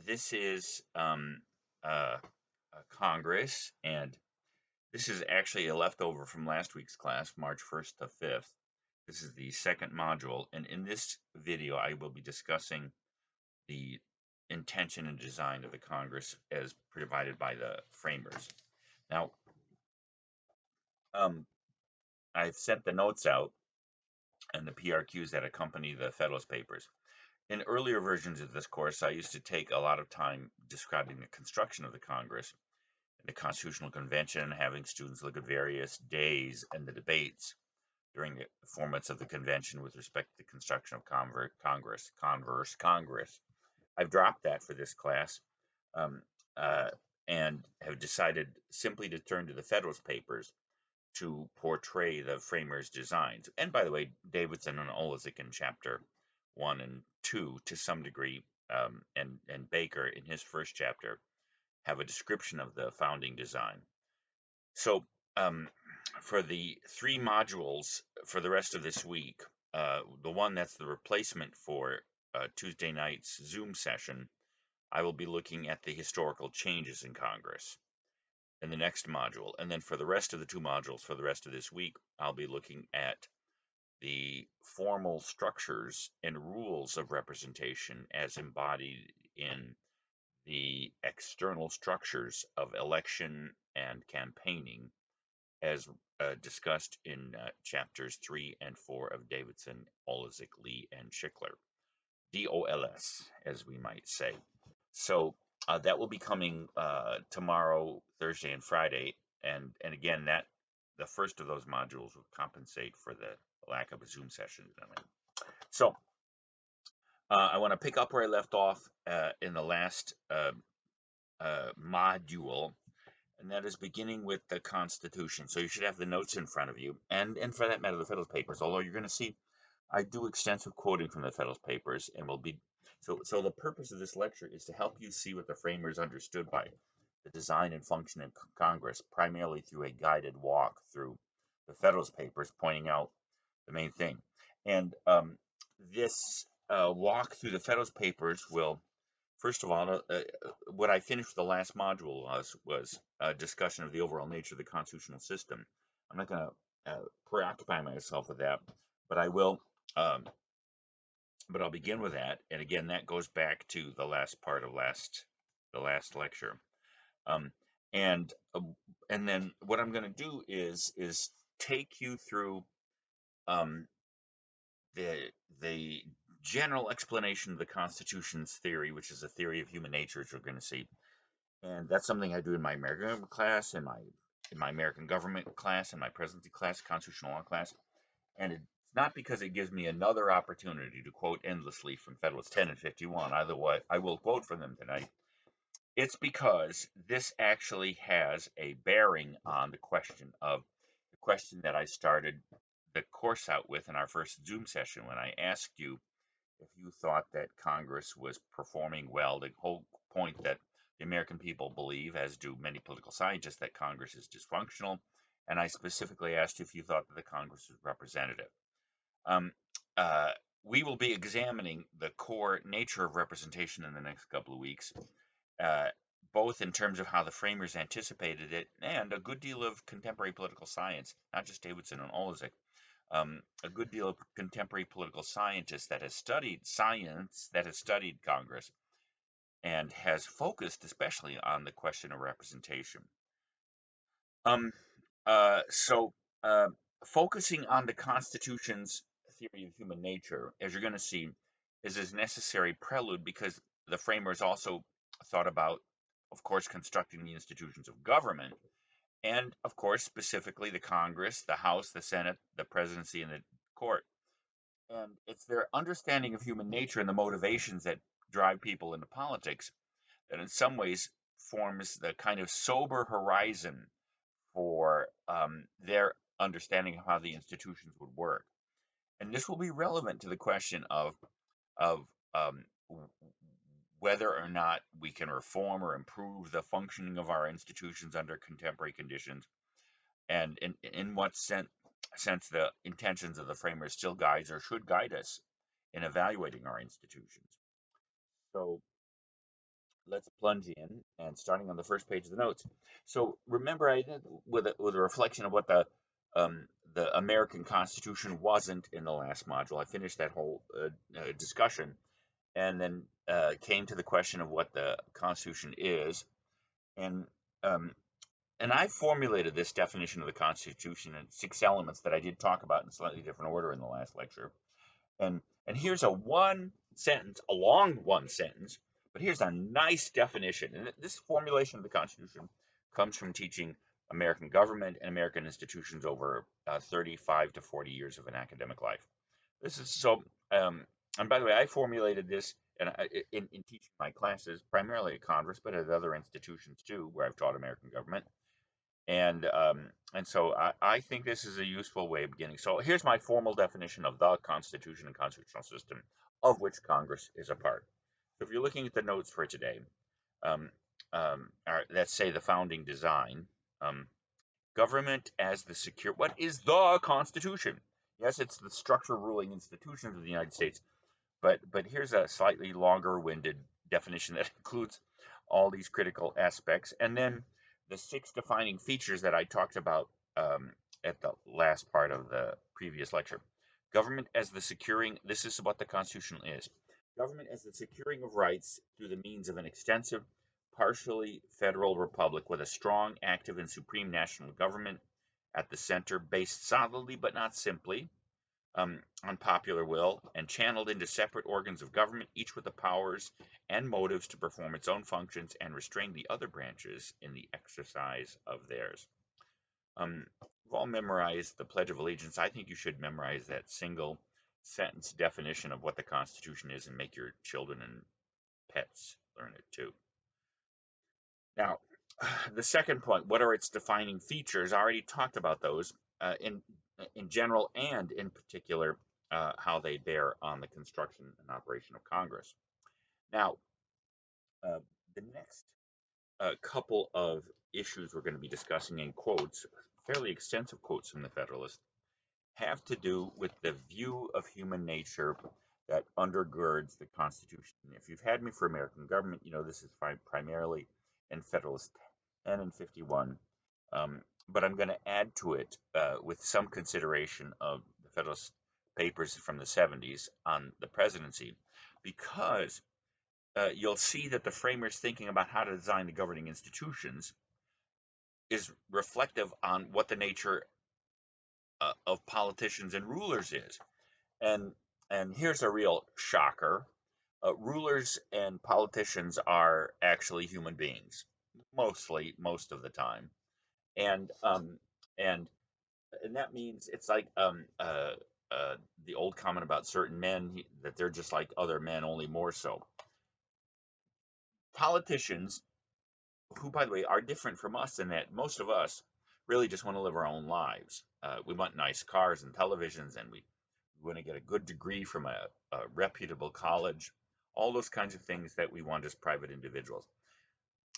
this is Congress, and this is actually a leftover from last week's class, March 1st to 5th. This is the second module, and in this video, I will be discussing the intention and design of the Congress as provided by the framers. Now, I've sent the notes out and the PRQs that accompany the Federalist Papers. In earlier versions of this course, I used to take a lot of time describing the construction of the Congress, the Constitutional Convention, having students look at various days and the debates during the 4 months of the convention with respect to the construction of Congress. I've dropped that for this class and have decided simply to turn to the Federalist Papers to portray the framers' designs. And by the way, Davidson and Olezik in chapter 1 and 2 to some degree, and Baker in his first chapter have a description of the founding design. So for the 3 modules for the rest of this week, the one that's the replacement for Tuesday night's Zoom session, I will be looking at the historical changes in Congress in the next module. And then for the rest of the 2 modules for the rest of this week, I'll be looking at the formal structures and rules of representation as embodied in the external structures of election and campaigning as discussed in chapters 3 and 4 of Davidson, Olezik, Lee, and Schickler. DOLS, as we might say. So that will be coming tomorrow, Thursday, and Friday. And again, that the first of those modules will compensate for the lack of a Zoom session. So I want to pick up where I left off in the last module, and that is beginning with the Constitution. So you should have the notes in front of you, and for that matter, the Federalist Papers. Although you're going to see, I do extensive quoting from the Federalist Papers, and will be so. The purpose of this lecture is to help you see what the framers understood by the design and function of Congress, primarily through a guided walk through the Federalist Papers, pointing out the main thing. And this walk through the Federalist Papers will, first of all, what I finished the last module was a discussion of the overall nature of the constitutional system. I'm not going to preoccupy myself with that, but I will. But I'll begin with that, and again, that goes back to the last part of the last lecture, and then what I'm going to do is take you through the general explanation of the Constitution's theory, which is a theory of human nature, as you're going to see, and that's something I do in my American class, in my American government class, in my presidency class, constitutional law class, and it's not because it gives me another opportunity to quote endlessly from Federalist 10 and 51, either way I will quote from them tonight. It's because this actually has a bearing on the question that I started the course out with in our first Zoom session when I asked you if you thought that Congress was performing well. The whole point that the American people believe, as do many political scientists, that Congress is dysfunctional. And I specifically asked you if you thought that the Congress was representative. We will be examining the core nature of representation in the next couple of weeks, both in terms of how the framers anticipated it and a good deal of contemporary political science, not just Davidson and Olezik, a good deal of contemporary political scientists that has studied science, that has studied Congress, and has focused especially on the question of representation. Focusing on the Constitution's theory of human nature, as you're going to see, is a necessary prelude because the framers also thought about, of course, constructing the institutions of government, and, of course, specifically the Congress, the House, the Senate, the presidency, and the court. And it's their understanding of human nature and the motivations that drive people into politics that in some ways forms the kind of sober horizon for their understanding of how the institutions would work. And this will be relevant to the question of whether or not we can reform or improve the functioning of our institutions under contemporary conditions, and in what sense the intentions of the framers still guides or should guide us in evaluating our institutions. So let's plunge in and starting on the first page of the notes. So remember, I did with a reflection of what the American Constitution wasn't in the last module. I finished that whole discussion, and then came to the question of what the Constitution is, and um, and I formulated this definition of the Constitution in 6 elements that I did talk about in slightly different order in the last lecture. And here's a long one sentence, but here's a nice definition. And this formulation of the Constitution comes from teaching American government and American institutions over 35 to 40 years of an academic life. This is so. And by the way, I formulated this in teaching my classes, primarily at Congress, but at other institutions too, where I've taught American government. And so I think this is a useful way of beginning. So here's my formal definition of the Constitution and constitutional system of which Congress is a part. So if you're looking at the notes for today, um, let's say the founding design, um, government as the secure. What is the Constitution? Yes, it's the structure ruling institutions of the United States, but here's a slightly longer-winded definition that includes all these critical aspects, and then the 6 defining features that I talked about at the last part of the previous lecture. Government as the securing. This is what the Constitution is. Government as the securing of rights through the means of an extensive, partially federal republic with a strong, active, and supreme national government at the center, based solidly but not simply on popular will and channeled into separate organs of government, each with the powers and motives to perform its own functions and restrain the other branches in the exercise of theirs. We've all memorized the Pledge of Allegiance. I think you should memorize that single sentence definition of what the Constitution is and make your children and pets learn it too. Now, the second point, what are its defining features? I already talked about those in general and in particular how they bear on the construction and operation of Congress. Now, the next couple of issues we're going to be discussing in quotes, fairly extensive quotes from the Federalist, have to do with the view of human nature that undergirds the Constitution. If you've had me for American government, you know this is primarily in Federalist 10 and 51. But I'm going to add to it with some consideration of the Federalist Papers from the 70s on the presidency, because you'll see that the framers thinking about how to design the governing institutions is reflective on what the nature of politicians and rulers is. And here's a real shocker. Rulers and politicians are actually human beings, most of the time. And and that means it's like the old comment about certain men that they're just like other men, only more so. Politicians, who by the way are different from us in that most of us really just want to live our own lives. We want nice cars and televisions, and we want to get a good degree from a reputable college, all those kinds of things that we want as private individuals.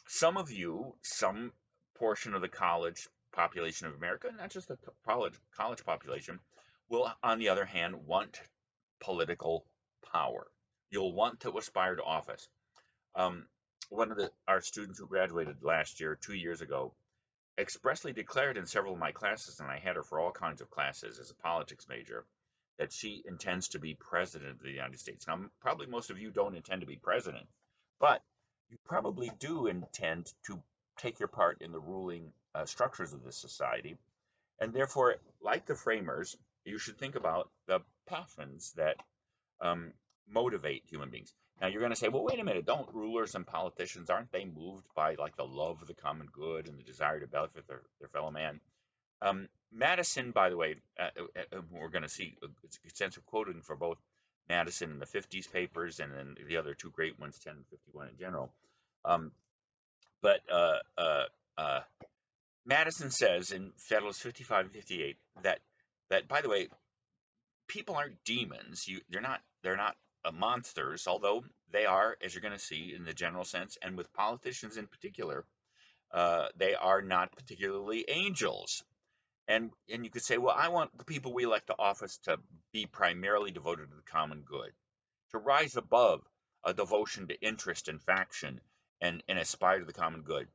Some of you, some portion of the college population of America, not just the college population, will, on the other hand, want political power. You'll want to aspire to office. One of our students who graduated last year, 2 years ago, expressly declared in several of my classes, and I had her for all kinds of classes as a politics major, that she intends to be president of the United States. Now, probably most of you don't intend to be president, but you probably do intend to take your part in the ruling structures of this society. And therefore, like the framers, you should think about the passions that motivate human beings. Now, you're going to say, well, wait a minute, don't rulers and politicians, aren't they moved by like the love of the common good and the desire to benefit their fellow man? Madison, by the way, we're going to see extensive quoting for both Madison in the 50s papers and then the other two great ones, 10 and 51 in general. But Madison says in Federalist 55 and 58 that by the way, people aren't demons. They're not monsters, although they are, as you're going to see in the general sense, and with politicians in particular, they are not particularly angels. And you could say, well, I want the people we elect to office to be primarily devoted to the common good, to rise above a devotion to interest and faction and aspire to the common good.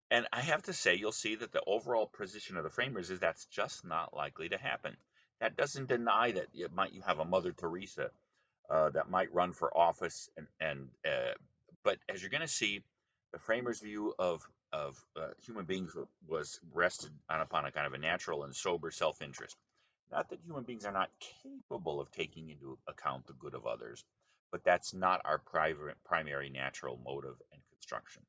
And I have to say, you'll see that the overall position of the framers is that's just not likely to happen. That doesn't deny that you have a Mother Teresa that might run for office, but as you're going to see, the framers' view of human beings was rested upon a kind of a natural and sober self-interest. Not that human beings are not capable of taking into account the good of others, but that's not our primary natural motive and construction.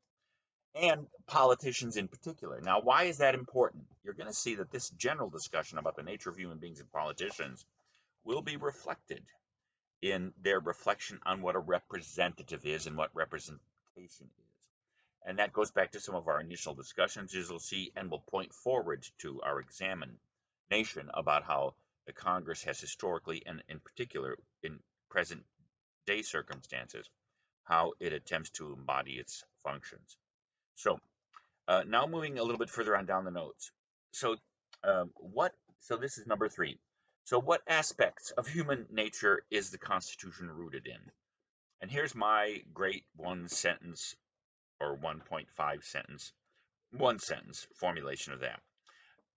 And politicians in particular. Now, why is that important? You're going to see that this general discussion about the nature of human beings and politicians will be reflected in their reflection on what a representative is and what representation is. And that goes back to some of our initial discussions, as you'll see, and will point forward to our examination about how the Congress has historically, and in particular in present day circumstances, how it attempts to embody its functions. So now moving a little bit further on down the notes. So what? So this is number 3. So what aspects of human nature is the Constitution rooted in? And here's my great one sentence or 1.5 sentence, one sentence formulation of that.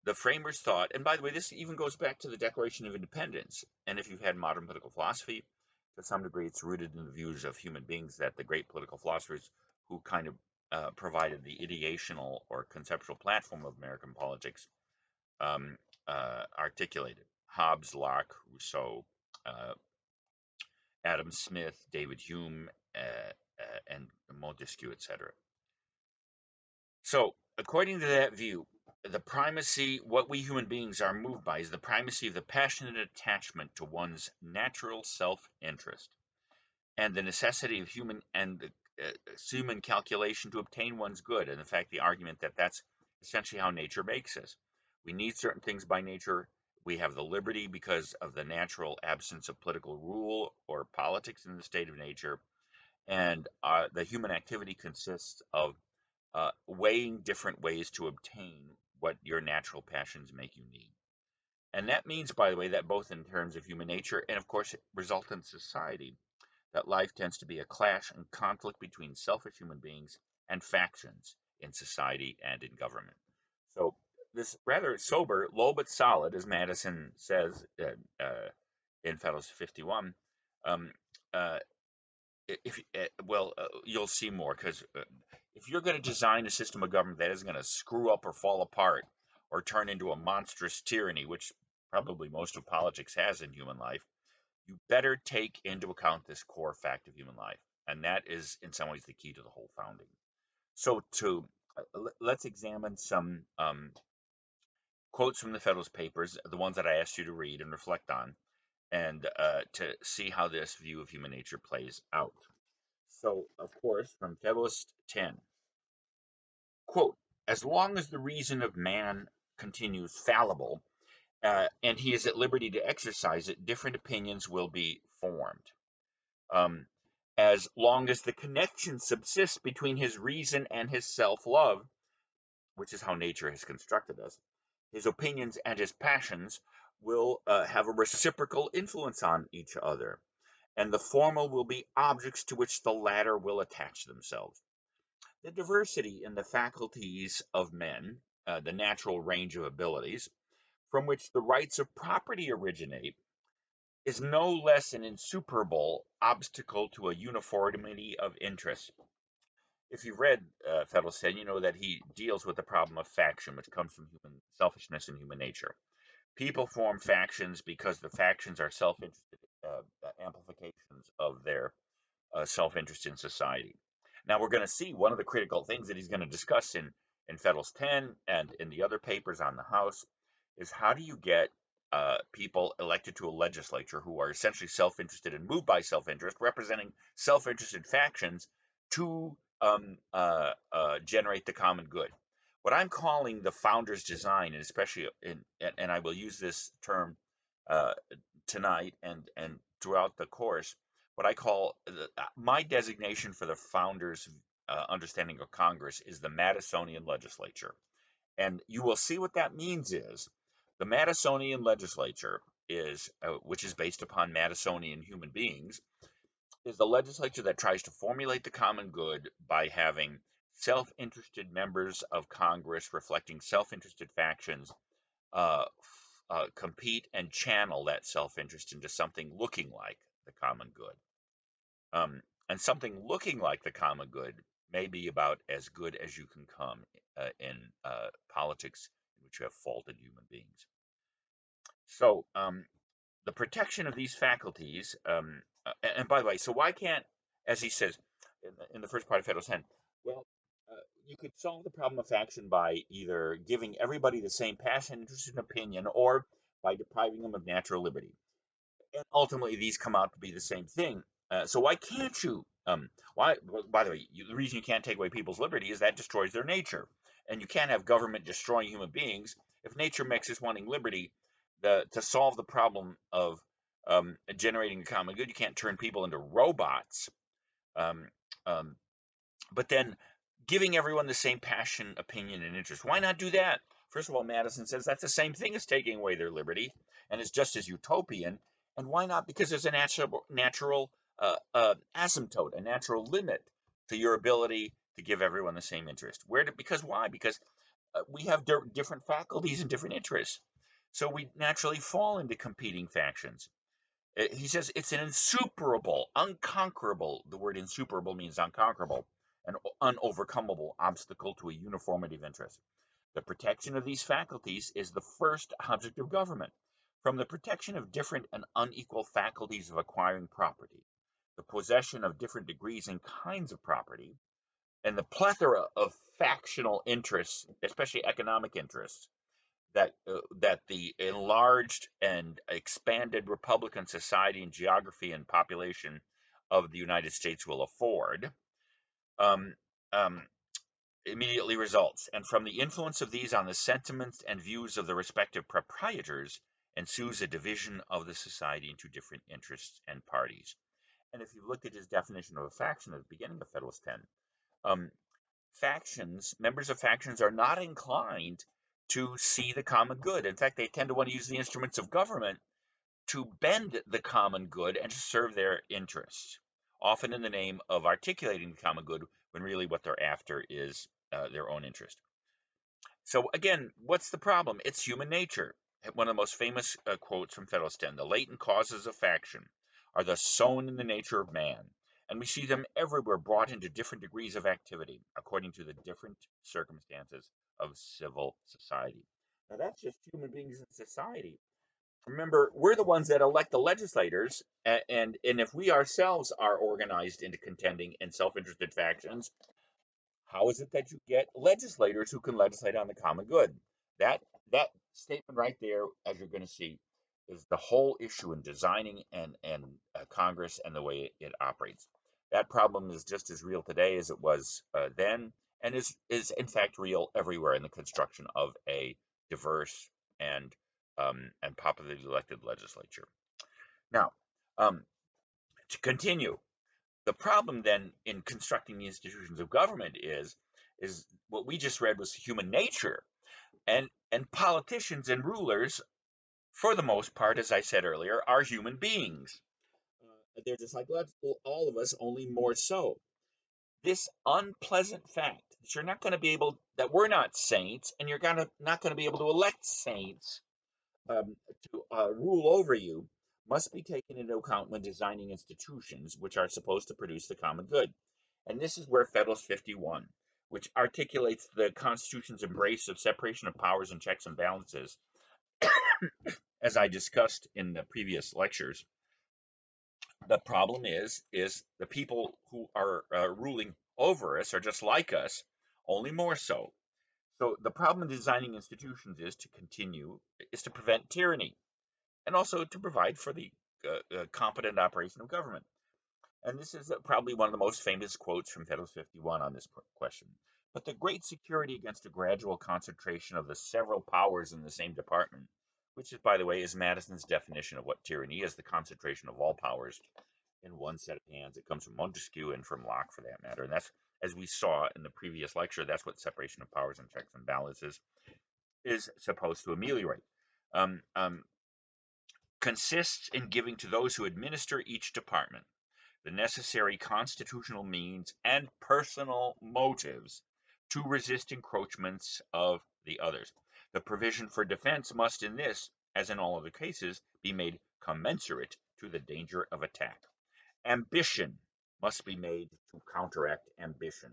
The framers thought, and by the way, this even goes back to the Declaration of Independence. And if you've had modern political philosophy, to some degree, it's rooted in the views of human beings that the great political philosophers who kind of provided the ideational or conceptual platform of American politics articulated. Hobbes, Locke, Rousseau, uh, Adam Smith, David Hume, and Montesquieu, etc. So, according to that view, the primacy, what we human beings are moved by, is the primacy of the passionate attachment to one's natural self-interest, and the necessity of human calculation to obtain one's good. And in fact, the argument that that's essentially how nature makes us. We need certain things by nature. We have the liberty because of the natural absence of political rule or politics in the state of nature. And the human activity consists of weighing different ways to obtain what your natural passions make you need. And that means, by the way, that both in terms of human nature and, of course, resultant society, that life tends to be a clash and conflict between selfish human beings and factions in society and in government. So, this rather sober, low but solid, as Madison says in Federalist 51, um, uh, if you'll see more, because if you're going to design a system of government that isn't going to screw up or fall apart or turn into a monstrous tyranny, which probably most of politics has in human life, you better take into account this core fact of human life, and that is in some ways the key to the whole founding. So let's examine some quotes from the Federalist Papers, the ones that I asked you to read and reflect on, and to see how this view of human nature plays out. So, of course, from Federalist 10, quote, as long as the reason of man continues fallible, and he is at liberty to exercise it, different opinions will be formed. Um, as long as the connection subsists between his reason and his self-love, which is how nature has constructed us, his opinions and his passions will have a reciprocal influence on each other, and the former will be objects to which the latter will attach themselves. The diversity in the faculties of men, the natural range of abilities, from which the rights of property originate, is no less an insuperable obstacle to a uniformity of interest. If you've read Federalist 10, you know that he deals with the problem of faction, which comes from human selfishness and human nature. People form factions because the factions are self-interested amplifications of their self-interest in society. Now we're going to see one of the critical things that he's going to discuss in Federalist 10 and in the other papers on the House is how do you get people elected to a legislature who are essentially self-interested and moved by self-interest, representing self-interested factions to generate the common good. What I'm calling the founder's design, and especially and I will use this term uh, tonight and throughout the course, what I call my designation for the founders' understanding of Congress is the Madisonian Legislature. And you will see what that means is the Madisonian Legislature is, which is based upon Madisonian human beings, is the legislature that tries to formulate the common good by having self-interested members of Congress reflecting self-interested factions uh, compete and channel that self-interest into something looking like the common good. And something looking like the common good may be about as good as you can come in politics in which you have faulted human beings. So the protection of these faculties, and by the way, so why can't, as he says in the first part of Federal 10, well, you could solve the problem of faction by either giving everybody the same passion, interest, and opinion, or by depriving them of natural liberty. And ultimately, these come out to be the same thing. So why can't you? Why? By the way, the reason you can't take away people's liberty is that destroys their nature, and you can't have government destroying human beings. If nature makes us wanting liberty, to solve the problem of generating the common good, you can't turn people into robots. Um, um, but then giving everyone the same passion, opinion, and interest. Why not do that? First of all, Madison says that's the same thing as taking away their liberty, and it's just as utopian. And why not? Because there's a natural asymptote, a natural limit to your ability to give everyone the same interest. Because why? Because we have different faculties and different interests, so we naturally fall into competing factions. He says it's an insuperable, unconquerable. The word insuperable means unconquerable, an unovercomable obstacle to a uniformity of interest. The protection of these faculties is the first object of government. From the protection of different and unequal faculties of acquiring property, the possession of different degrees and kinds of property, and the plethora of factional interests, especially economic interests, that the enlarged and expanded Republican society and geography and population of the United States will afford, um, um, immediately results. And from the influence of these on the sentiments and views of the respective proprietors ensues a division of the society into different interests and parties. And if you looked at his definition of a faction at the beginning of Federalist 10, um, members of factions are not inclined to see the common good. In fact, they tend to want to use the instruments of government to bend the common good and to serve their interests, often in the name of articulating the common good when really what they're after is their own interest. So, again, what's the problem? It's human nature. One of the most famous quotes from Federalist 10: the latent causes of faction are thus sown in the nature of man, and we see them everywhere brought into different degrees of activity according to the different circumstances of civil society. Now, that's just human beings in society. Remember, we're the ones that elect the legislators, and if we ourselves are organized into contending and self-interested factions, how is it that you get legislators who can legislate on the common good? That statement right there, as you're going to see, is the whole issue in designing and Congress and the way it operates. That problem is just as real today as it was then, and is in fact real everywhere in the construction of a diverse and popularly elected legislature. Now, um, to continue, the problem then in constructing the institutions of government is what we just read was human nature, and politicians and rulers, for the most part, as I said earlier, are human beings. They're just like all of us, only more so. This unpleasant fact that you're not going to be able, that we're not saints, and you're not going to be able to elect saints to rule over you, must be taken into account when designing institutions which are supposed to produce the common good. And this is where Federalist 51, which articulates the Constitution's embrace of separation of powers and checks and balances, as I discussed in the previous lectures. The problem is the people who are ruling over us are just like us, only more so. So the problem in designing institutions is to prevent tyranny, and also to provide for the competent operation of government. And this is probably one of the most famous quotes from Federalist 51 on this question. But the great security against a gradual concentration of the several powers in the same department, which is, by the way, is Madison's definition of what tyranny is, the concentration of all powers in one set of hands. It comes from Montesquieu and from Locke, for that matter. And that's, as we saw in the previous lecture, that's what separation of powers and checks and balances is supposed to ameliorate. Um, um, Consists in giving to those who administer each department the necessary constitutional means and personal motives to resist encroachments of the others. The provision for defense must, in this, as in all other cases, be made commensurate to the danger of attack. Ambition must be made to counteract ambition.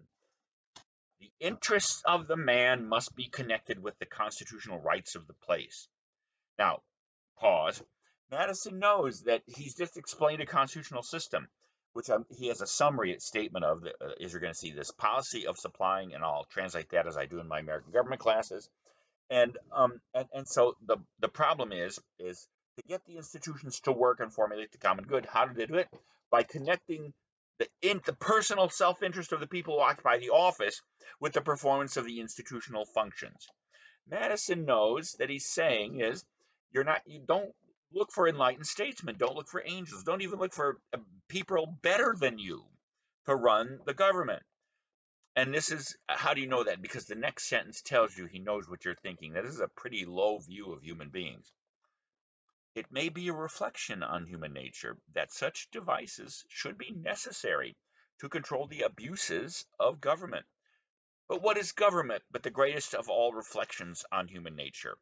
The interests of the man must be connected with the constitutional rights of the place. Now, pause. Madison knows that he's just explained a constitutional system, which he has a summary statement of, as you're going to see, this policy of supplying, and I'll translate that as I do in my American government classes. And so the problem is to get the institutions to work and formulate the common good. How do they do it? By connecting the personal self-interest of the people who occupy the office with the performance of the institutional functions. Madison knows that he's saying is you don't look for enlightened statesmen, don't look for angels, don't even look for people better than you to run the government. And this is, how do you know that? Because the next sentence tells you he knows what you're thinking. That is a pretty low view of human beings. It may be a reflection on human nature that such devices should be necessary to control the abuses of government. But what is government but the greatest of all reflections on human nature?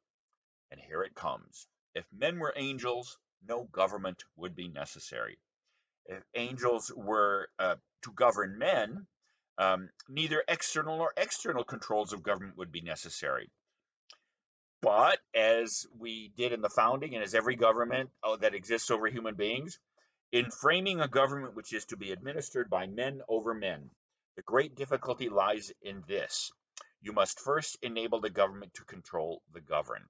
And here it comes. If men were angels, no government would be necessary. If angels were to govern men, neither external nor external controls of government would be necessary. But as we did in the founding, and as every government that exists over human beings, in framing a government which is to be administered by men over men, the great difficulty lies in this. You must first enable the government to control the governed.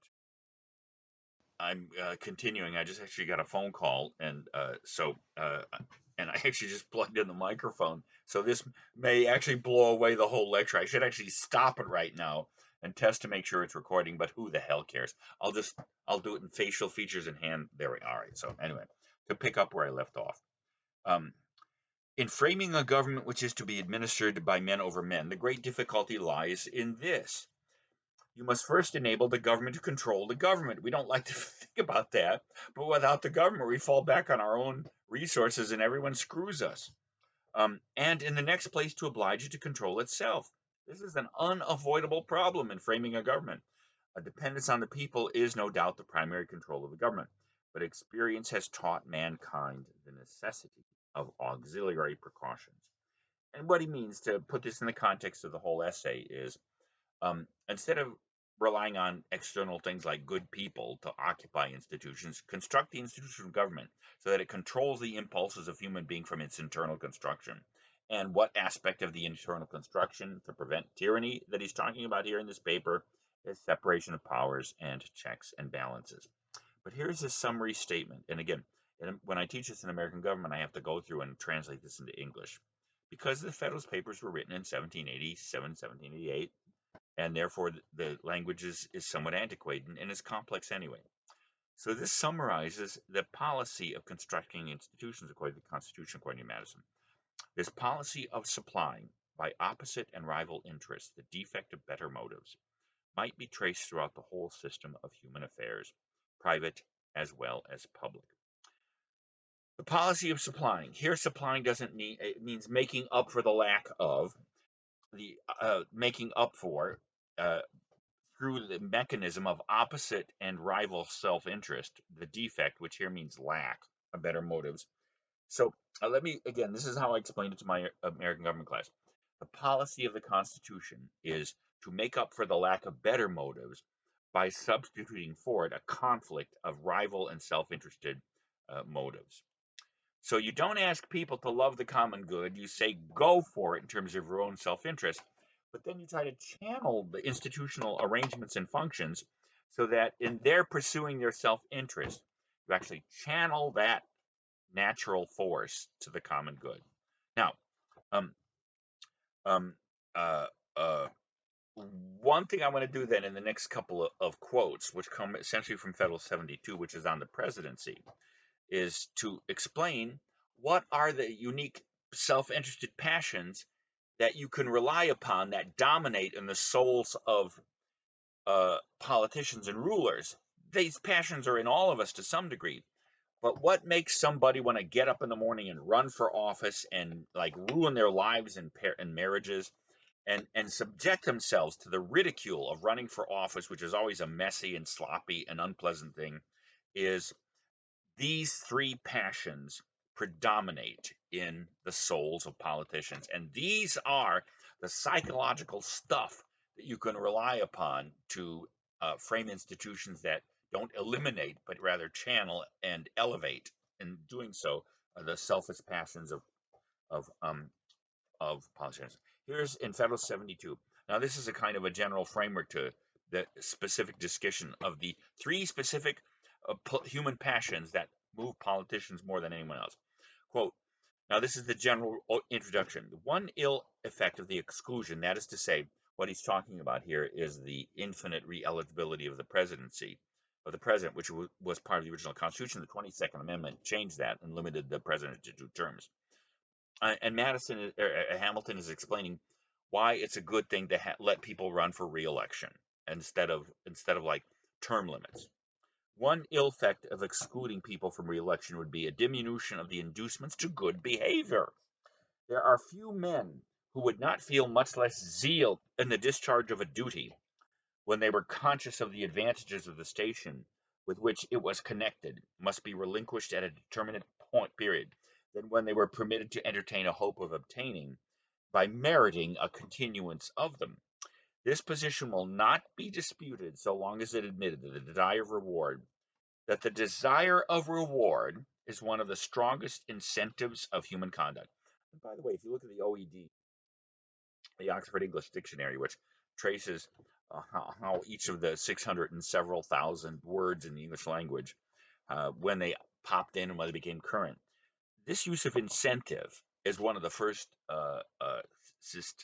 I'm continuing. I just actually got a phone call, and and I actually just plugged in the microphone. So this may actually blow away the whole lecture. I should actually stop it right now and test to make sure it's recording, but who the hell cares? I'll do it in facial features and hand. There we are. All right. So anyway, to pick up where I left off. In framing a government which is to be administered by men over men, the great difficulty lies in this. You must first enable the government to control the government. We don't like to think about that, but without the government, we fall back on our own resources and everyone screws us. And in the next place, to oblige it to control itself. This is an unavoidable problem in framing a government. A dependence on the people is no doubt the primary control of the government, but experience has taught mankind the necessity of auxiliary precautions. And what he means, to put this in the context of the whole essay, is instead of relying on external things like good people to occupy institutions, construct the institution of government so that it controls the impulses of human being from its internal construction. And what aspect of the internal construction to prevent tyranny that he's talking about here in this paper is separation of powers and checks and balances. But here's a summary statement. And again, when I teach this in American government, I have to go through and translate this into English. Because the Federalist Papers were written in 1787, 1788, and therefore the language is somewhat antiquated and is complex anyway. So this summarizes the policy of constructing institutions according to the Constitution, according to Madison. This policy of supplying, by opposite and rival interests, the defect of better motives, might be traced throughout the whole system of human affairs, private as well as public. The policy of supplying. Here, supplying doesn't mean, it means making up for the lack of, the making up for through the mechanism of opposite and rival self-interest, the defect, which here means lack of better motives. So let me, again, this is how I explained it to my American government class. The policy of the Constitution is to make up for the lack of better motives by substituting for it a conflict of rival and self-interested motives. So you don't ask people to love the common good. You say go for it in terms of your own self-interest, but then you try to channel the institutional arrangements and functions so that in their pursuing their self-interest, you actually channel that natural force to the common good. Now, um, um, uh, uh, one thing I want to do then in the next couple of quotes, which come essentially from Federal 72, which is on the presidency, is to explain what are the unique self-interested passions that you can rely upon that dominate in the souls of politicians and rulers. These passions are in all of us to some degree. But what makes somebody want to get up in the morning and run for office and like ruin their lives and marriages and subject themselves to the ridicule of running for office, which is always a messy and sloppy and unpleasant thing, is these three passions predominate in the souls of politicians. And these are the psychological stuff that you can rely upon to frame institutions that don't eliminate, but rather channel and elevate. In doing so, the selfish passions of um, of politicians. Here's in Federal 72. Now, this is a kind of a general framework to the specific discussion of the three specific human passions that move politicians more than anyone else. Quote, now this is the general introduction. One ill effect of the exclusion, that is to say, what he's talking about here is the infinite re-eligibility of the presidency, of the president, which was part of the original Constitution. The 22nd Amendment changed that and limited the president to 2 terms. And Hamilton is explaining why it's a good thing to let people run for re-election instead of like term limits. One ill effect of excluding people from re-election would be a diminution of the inducements to good behavior. There are few men who would not feel much less zeal in the discharge of a duty when they were conscious of the advantages of the station with which it was connected must be relinquished at a determinate period than when they were permitted to entertain a hope of obtaining by meriting a continuance of them. This position will not be disputed so long as it admitted that the desire of reward is one of the strongest incentives of human conduct. And by the way, if you look at the OED, the Oxford English Dictionary, which traces how each of the 600 and several thousand words in the English language, when they popped in and when they became current. This use of incentive is one of the first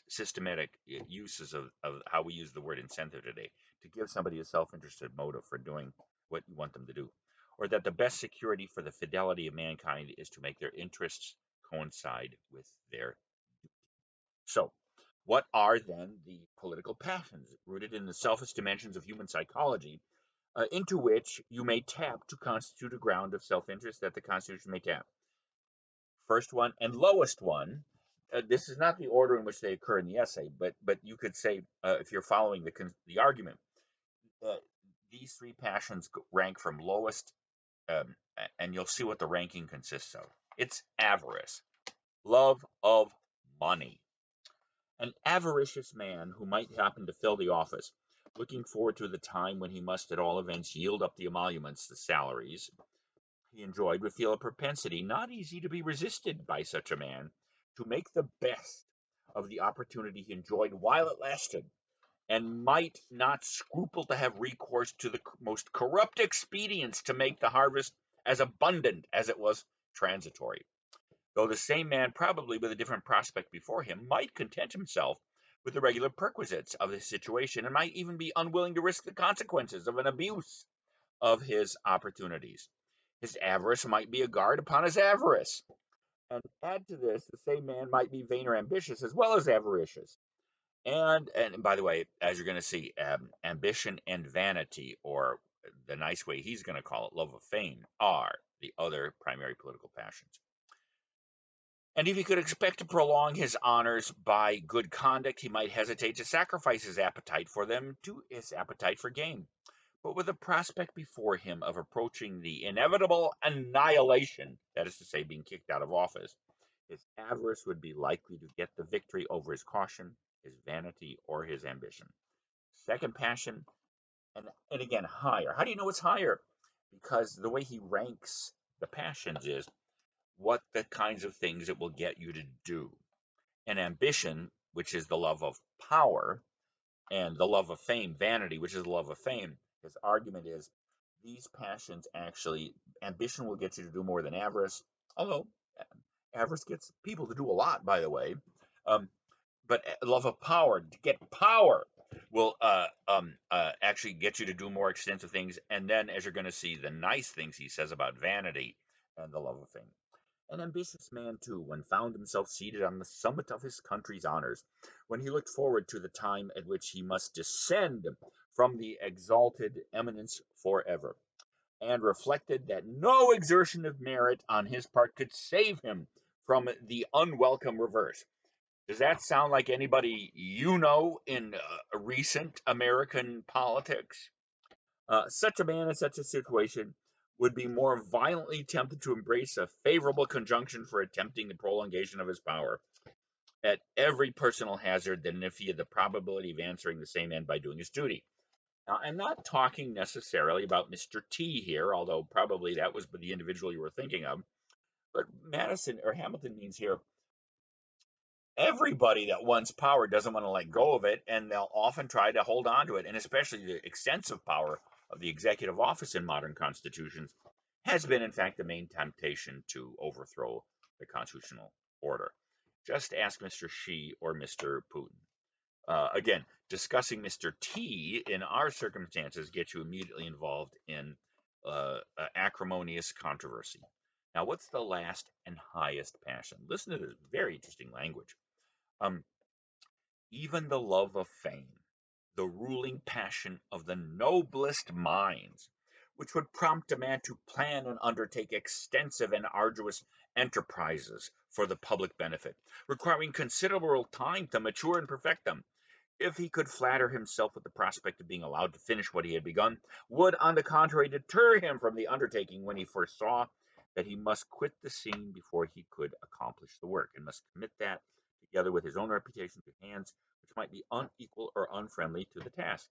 systematic uses of how we use the word incentive today, to give somebody a self-interested motive for doing what you want them to do, or that the best security for the fidelity of mankind is to make their interests coincide with their. So, what are then the political passions rooted in the selfish dimensions of human psychology, into which you may tap to constitute a ground of self-interest that the Constitution may tap? First one and lowest one. This is not the order in which they occur in the essay, but you could say, if you're following the argument, uh, these three passions rank from lowest, and you'll see what the ranking consists of. It's avarice, love of money. An avaricious man who might happen to fill the office, looking forward to the time when he must at all events yield up the emoluments, the salaries he enjoyed, would feel a propensity not easy to be resisted by such a man to make the best of the opportunity he enjoyed while it lasted, and might not scruple to have recourse to the most corrupt expedients to make the harvest as abundant as it was transitory. Though the same man, probably with a different prospect before him, might content himself with the regular perquisites of his situation, and might even be unwilling to risk the consequences of an abuse of his opportunities. His avarice might be a guard upon his avarice. And add to this, the same man might be vain or ambitious as well as avaricious. And by the way, as you're going to see, ambition and vanity, or the nice way he's going to call it, love of fame, are the other primary political passions. And if he could expect to prolong his honors by good conduct, he might hesitate to sacrifice his appetite for them to his appetite for gain. But with the prospect before him of approaching the inevitable annihilation, that is to say, being kicked out of office, his avarice would be likely to get the victory over his caution, his vanity, or his ambition. Second passion, and again, higher. How do you know it's higher? Because the way he ranks the passions is what the kinds of things it will get you to do. And ambition, which is the love of power, and the love of fame, vanity, which is the love of fame. His argument is these passions actually, ambition will get you to do more than avarice, although avarice gets people to do a lot, by the way. But love of power, to get power, will actually get you to do more extensive things. And then, as you're going to see, the nice things he says about vanity and the love of fame. An ambitious man, too, when found himself seated on the summit of his country's honors, when he looked forward to the time at which he must descend from the exalted eminence forever, and reflected that no exertion of merit on his part could save him from the unwelcome reverse. Does that sound like anybody you know in recent American politics? Such a man in such a situation would be more violently tempted to embrace a favorable conjunction for attempting the prolongation of his power at every personal hazard than if he had the probability of answering the same end by doing his duty. Now, I'm not talking necessarily about Mr. T here, although probably that was the individual you were thinking of. But Madison or Hamilton means here everybody that wants power doesn't want to let go of it, and they'll often try to hold on to it, and especially the extensive power of the executive office in modern constitutions has been, in fact, the main temptation to overthrow the constitutional order. Just ask Mr. Xi or Mr. Putin. Again, discussing Mr. T in our circumstances gets you immediately involved in acrimonious controversy. Now, what's the last and highest passion? Listen to this very interesting language. Um, Even the love of fame, the ruling passion of the noblest minds, which would prompt a man to plan and undertake extensive and arduous enterprises for the public benefit, requiring considerable time to mature and perfect them, if he could flatter himself with the prospect of being allowed to finish what he had begun, would, on the contrary, deter him from the undertaking when he foresaw that he must quit the scene before he could accomplish the work, and must commit that, together with his own reputation, to hands which might be unequal or unfriendly to the task.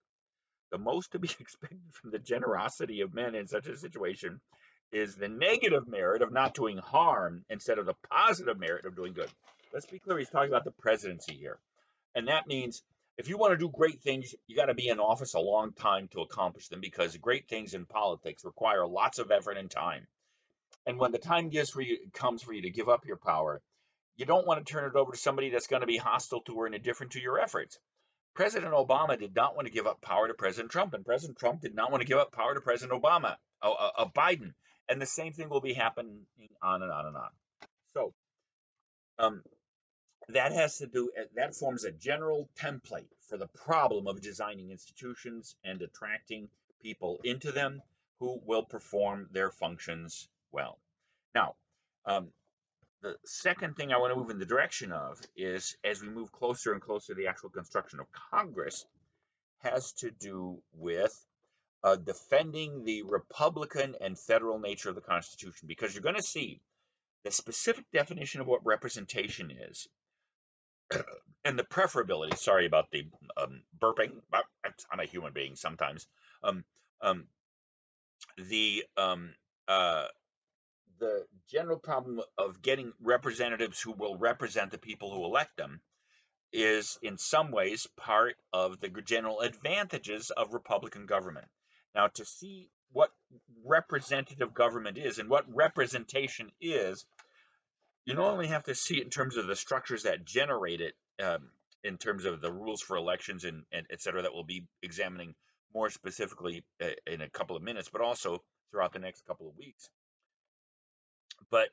The most to be expected from the generosity of men in such a situation is the negative merit of not doing harm instead of the positive merit of doing good. Let's be clear, he's talking about the presidency here. And that means if you want to do great things, you got to be in office a long time to accomplish them, because great things in politics require lots of effort and time. And when the time comes for you to give up your power, you don't want to turn it over to somebody that's going to be hostile to or indifferent to your efforts. President Obama did not want to give up power to President Trump, and President Trump did not want to give up power to President Biden. And the same thing will be happening on and on and on. So, um, that forms a general template for the problem of designing institutions and attracting people into them who will perform their functions well. Now, um, the second thing I want to move in the direction of is, as we move closer and closer to the actual construction of Congress, has to do with defending the Republican and federal nature of the Constitution, because you're going to see the specific definition of what representation is and the preferability. Sorry about the burping, but I'm a human being sometimes. Um, um, the um, uh, the general problem of getting representatives who will represent the people who elect them is in some ways part of the general advantages of Republican government. Now, to see what representative government is and what representation is, you not only have to see it in terms of the structures that generate it, in terms of the rules for elections and et cetera, that we'll be examining more specifically in a couple of minutes, but also throughout the next couple of weeks. But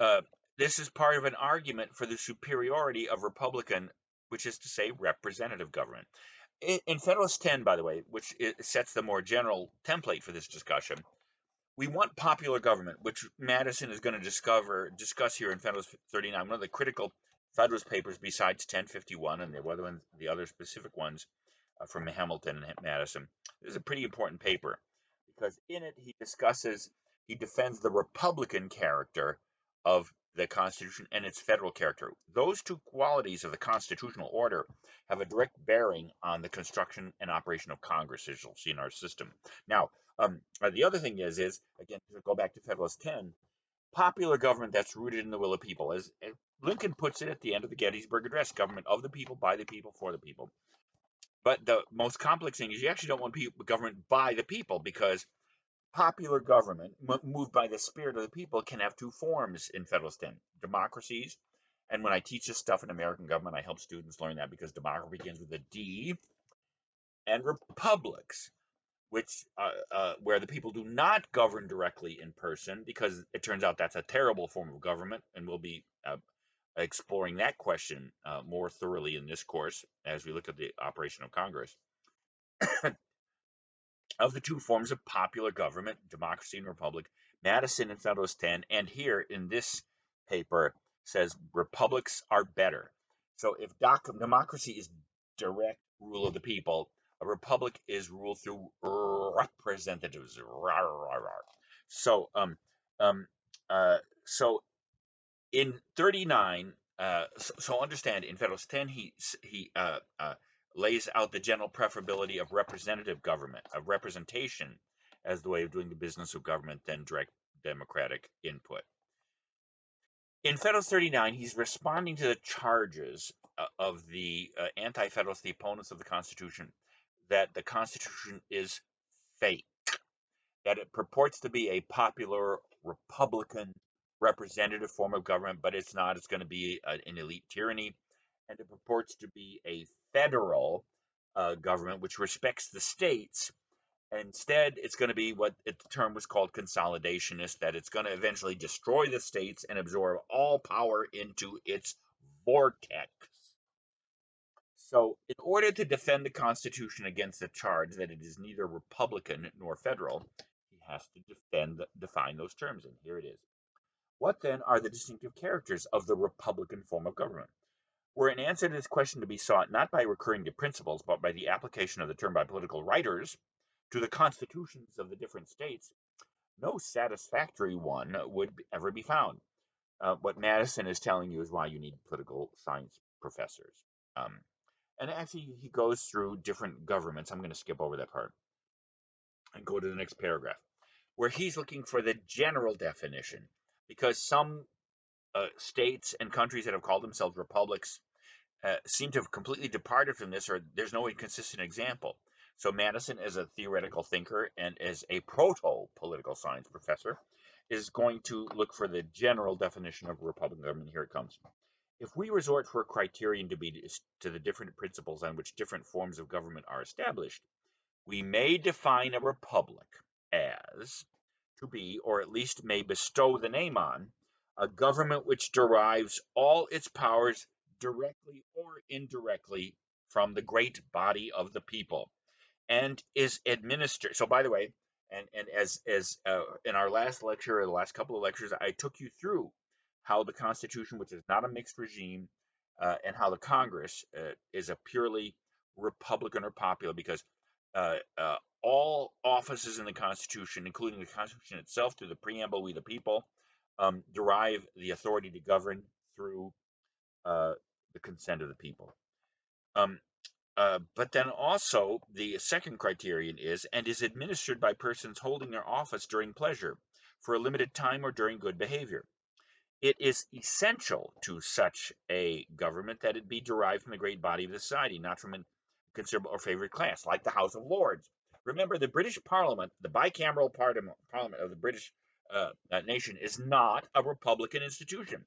uh, this is part of an argument for the superiority of Republican, which is to say representative government. In Federalist 10, by the way, which sets the more general template for this discussion, we want popular government, which Madison is going to discuss here in Federalist 39, one of the critical Federalist papers besides 1051 and the other specific ones from Hamilton and Madison. This is a pretty important paper, because in it he defends the Republican character of the Constitution and its federal character. Those two qualities of the constitutional order have a direct bearing on the construction and operation of Congress, as you'll see in our system. Now, the other thing is again, to go back to Federalist 10, popular government that's rooted in the will of people. As Lincoln puts it at the end of the Gettysburg Address, government of the people, by the people, for the people. But the most complex thing is you actually don't want government by the people, because popular government, moved by the spirit of the people, can have two forms in Federalist 10: democracies. And when I teach this stuff in American government, I help students learn that, because democracy begins with a D, and republics, which where the people do not govern directly in person, because it turns out that's a terrible form of government, and we'll be exploring that question more thoroughly in this course as we look at the operation of Congress. of the two forms of popular government, democracy and republic, Madison in Federalist 10, and here in this paper says republics are better. So if democracy is direct rule of the people, a republic is ruled through representatives. So um, uh, so in 39, so understand in Federalist 10, he lays out the general preferability of representative government, of representation as the way of doing the business of government than direct democratic input. In Federalist 39, he's responding to the charges of the anti-Federalist, the opponents of the Constitution, that the Constitution is fake, that it purports to be a popular Republican representative form of government, but it's not. It's going to be an elite tyranny, and it purports to be a federal government which respects the states. Instead, it's going to be what the term was called consolidationist, that it's going to eventually destroy the states and absorb all power into its vortex. So, in order to defend the Constitution against the charge that it is neither Republican nor federal, he has to define those terms, and here it is. What then are the distinctive characters of the Republican form of government? Were an answer to this question to be sought not by recurring to principles, but by the application of the term by political writers to the constitutions of the different states, no satisfactory one would ever be found. What Madison is telling you is why you need political science professors. Um, and actually, he goes through different governments. I'm going to skip over that part and go to the next paragraph, where he's looking for the general definition, because some states and countries that have called themselves republics seem to have completely departed from this, or there's no inconsistent example. So Madison, as a theoretical thinker and as a proto-political science professor, is going to look for the general definition of Republican government. Here it comes. If we resort for a criterion to the different principles on which different forms of government are established, we may define a republic as to be, or at least may bestow the name on, a government which derives all its powers directly or indirectly from the great body of the people and is administered. So, by the way, and as in our last lecture or the last couple of lectures, I took you through how the Constitution, which is not a mixed regime, and how the Congress is a purely Republican or popular, because uh, uh, all offices in the Constitution, including the Constitution itself, through the preamble, "We the people," derive the authority to govern through the consent of the people. Um, but then also, the second criterion is, and is administered by persons holding their office during pleasure, for a limited time, or during good behavior. It is essential to such a government that it be derived from the great body of the society, not from a considerable or favored class, like the House of Lords. Remember, the British Parliament, the bicameral parliament of the British nation, is not a Republican institution.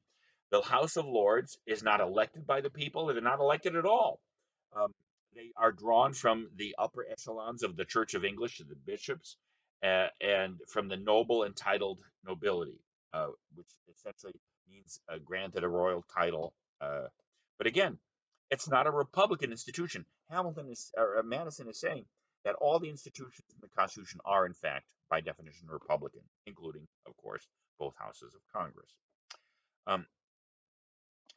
The House of Lords is not elected by the people, they're not elected at all. Um, they are drawn from the upper echelons of the Church of English, the bishops, and from the noble and titled nobility, which essentially means granted a royal title. But again, it's not a Republican institution. Madison is saying that all the institutions in the Constitution are, in fact, by definition, Republican, including, of course, both houses of Congress. Um,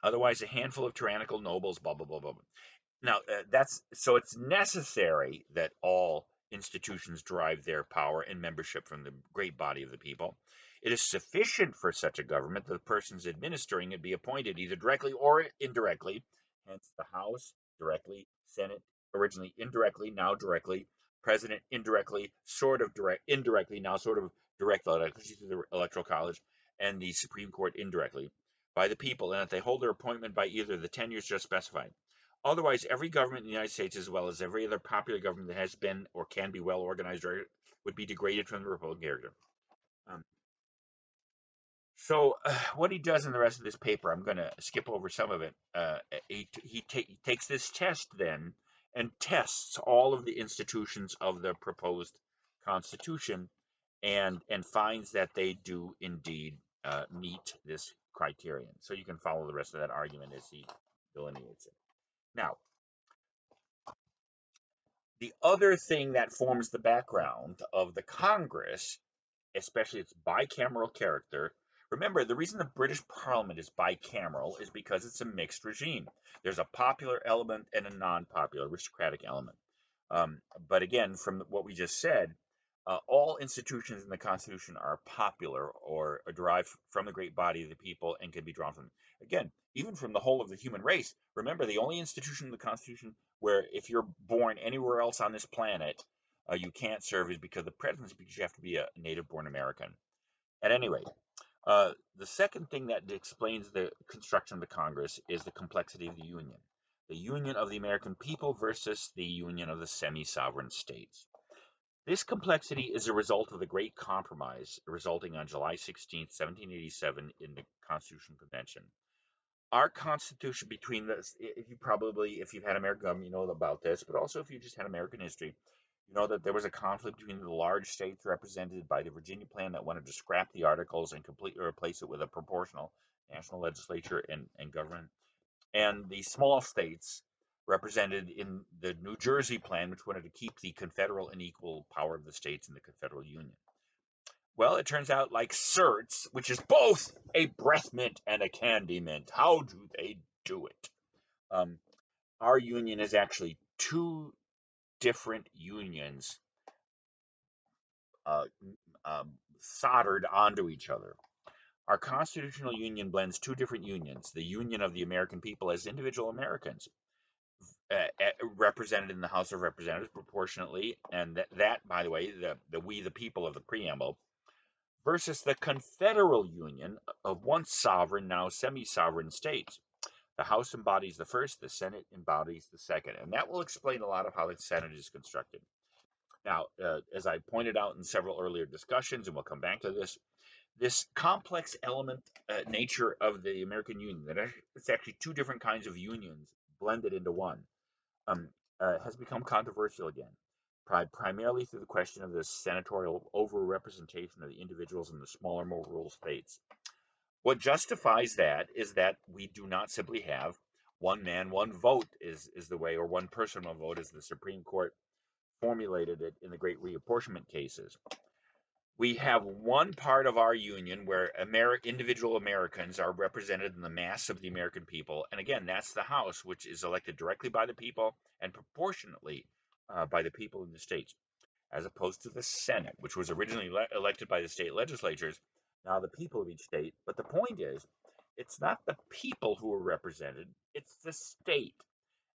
Otherwise, a handful of tyrannical nobles, blah blah blah blah. Now, that's so it's necessary that all institutions derive their power and membership from the great body of the people. It is sufficient for such a government that the persons administering it be appointed either directly or indirectly, hence the House directly, Senate originally indirectly, now directly, President indirectly, sort of direct, indirectly, now sort of direct electricity through the Electoral College, and the Supreme Court indirectly by the people, and that they hold their appointment by either the tenures just specified. Otherwise, every government in the United States, as well as every other popular government that has been or can be well organized, would be degraded from the Republican character. Um, so, what he does in the rest of this paper, I'm going to skip over some of it. He takes this test then and tests all of the institutions of the proposed Constitution, and finds that they do indeed meet this criterion. So you can follow the rest of that argument as he delineates it. Now, The other thing that forms the background of the Congress, especially its bicameral character. Remember, the reason the British Parliament is bicameral is because it's a mixed regime. There's a popular element and a non-popular aristocratic element. But again, from what we just said, all institutions in the Constitution are popular or derived from the great body of the people and can be drawn from, again, even from the whole of the human race. Remember, the only institution in the Constitution where if you're born anywhere else on this planet, you can't serve is because of the presidency, because you have to be a native-born American. At any rate, the second thing that explains the construction of the Congress is the complexity of the union of the American people versus the union of the semi-sovereign states. This complexity is a result of the Great Compromise resulting on July 16, 1787 in the Constitutional Convention. Our Constitution between this, if you've had American government, you know about this, but also if you just had American history, you know that there was a conflict between the large states represented by the Virginia Plan that wanted to scrap the Articles and completely replace it with a proportional national legislature and government, and the small states represented in the New Jersey Plan, which wanted to keep the confederal and equal power of the states in the Confederal Union. Well, it turns out, like certs, which is both a breath mint and a candy mint, how do they do it? Our union is actually two different unions uh, soldered onto each other. Our constitutional union blends two different unions, the union of the American people as individual Americans, represented in the House of Representatives proportionately, and that by the way, the we the people of the preamble, versus the confederal union of once sovereign, now semi-sovereign states. The House embodies the first, the Senate embodies the second, and that will explain a lot of how the Senate is constructed. Now, as I pointed out in several earlier discussions, and we'll come back to this complex element nature of the American Union, that it's actually two different kinds of unions blended into one, has become controversial again, primarily through the question of the senatorial overrepresentation of the individuals in the smaller, more rural states. What justifies that is that we do not simply have one man, one vote is the way, or one person, one vote, as the Supreme Court formulated it in the great reapportionment cases. We have one part of our union where individual Americans are represented in the mass of the American people. And again, that's the House, which is elected directly by the people and proportionately by the people in the states, as opposed to the Senate, which was originally elected by the state legislatures, now the people of each state. But the point is, it's not the people who are represented, it's the state.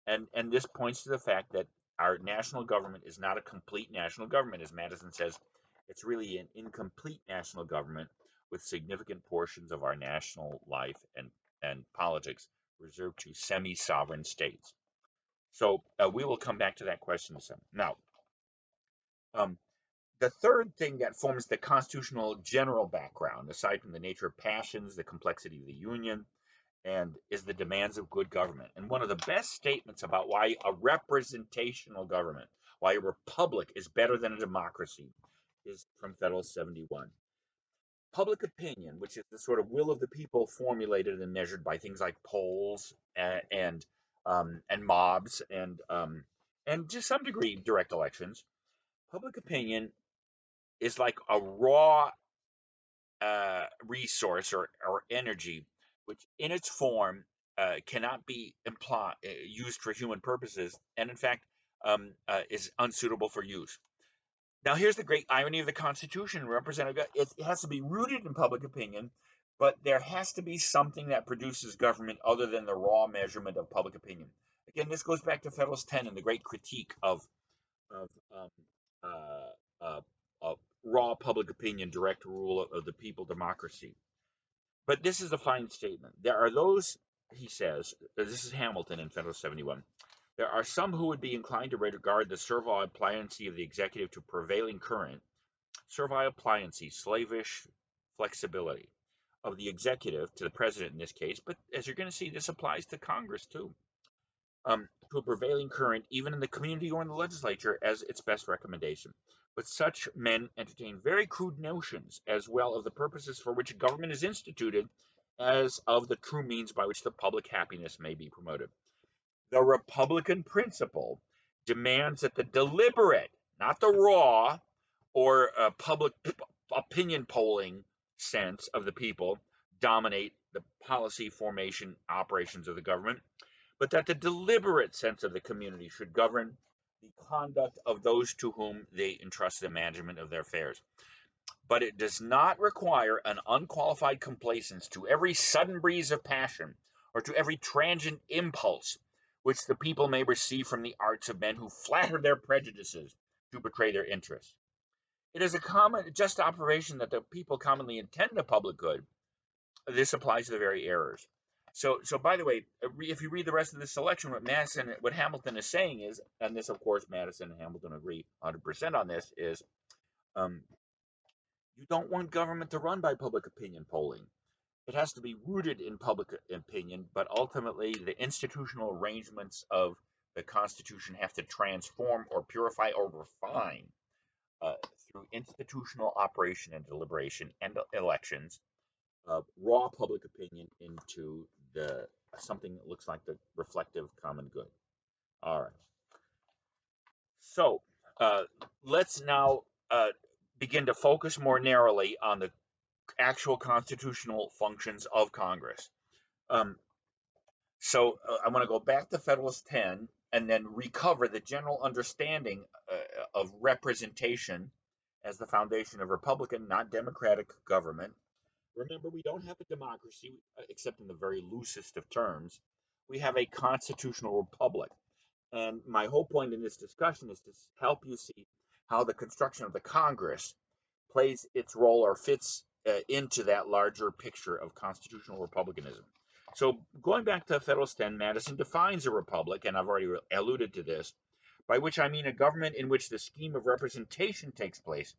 And this points to the fact that our national government is not a complete national government. As Madison says, it's really an incomplete national government with significant portions of our national life and politics reserved to semi-sovereign states. So we will come back to that question some. Now, the third thing that forms the constitutional general background, aside from the nature of passions, the complexity of the union, and is the demands of good government. And one of the best statements about why a representational government, why a republic is better than a democracy, is from Federalist 71. Public opinion, which is the sort of will of the people formulated and measured by things like polls and mobs and to some degree direct elections. Public opinion is like a raw resource or energy, which in its form cannot be used for human purposes, and in fact is unsuitable for use. Now, here's the great irony of the Constitution. Representative, it has to be rooted in public opinion, but there has to be something that produces government other than the raw measurement of public opinion. Again, this goes back to Federalist 10 and the great critique of um, uh, raw public opinion, direct rule of the people, democracy. But this is a fine statement. There are those, he says, this is Hamilton in Federalist 71. There are some who would be inclined to regard the servile pliancy of the executive to prevailing current, servile pliancy, slavish flexibility of the executive to the president in this case, but as you're going to see, this applies to Congress too, to a prevailing current, even in the community or in the legislature, as its best recommendation. But such men entertain very crude notions as well of the purposes for which government is instituted as of the true means by which the public happiness may be promoted. The Republican principle demands that the deliberate, not the raw or public opinion polling sense of the people dominate the policy formation operations of the government, but that the deliberate sense of the community should govern the conduct of those to whom they entrust the management of their affairs. But it does not require an unqualified complaisance to every sudden breeze of passion or to every transient impulse which the people may receive from the arts of men who flatter their prejudices to betray their interests. It is a common, just observation that the people commonly intend the public good. This applies to the very errors. So by the way, if you read the rest of this selection, what Hamilton is saying is, and this, of course, Madison and Hamilton agree 100% on this, is um, you don't want government to run by public opinion polling. It has to be rooted in public opinion, but ultimately the institutional arrangements of the Constitution have to transform or purify or refine uh, through institutional operation and deliberation and elections, raw public opinion into the something that looks like the reflective common good. All right. So uh, let's now begin to focus more narrowly on the actual constitutional functions of Congress. Um, I want to go back to Federalist 10 and then recover the general understanding of representation as the foundation of Republican, not Democratic government. Remember, we don't have a democracy, except in the very loosest of terms. We have a constitutional republic. And my whole point in this discussion is to help you see how the construction of the Congress plays its role or fits into that larger picture of constitutional republicanism. So, going back to Federalist 10, Madison defines a republic, and I've already alluded to this, by which I mean a government in which the scheme of representation takes place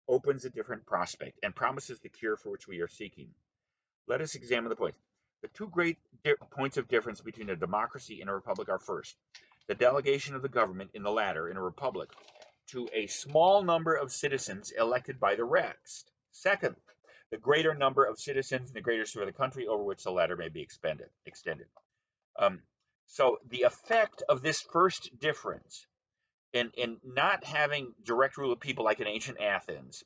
opens a different prospect and promises the cure for which we are seeking. Let us examine the points. The two great points of difference between a democracy and a republic are: first, the delegation of the government in the latter, in a republic, to a small number of citizens elected by the rest. Second, the greater number of citizens in the greater sphere of the country over which the latter may be extended. Um, so the effect of this first difference in not having direct rule of people like in ancient Athens,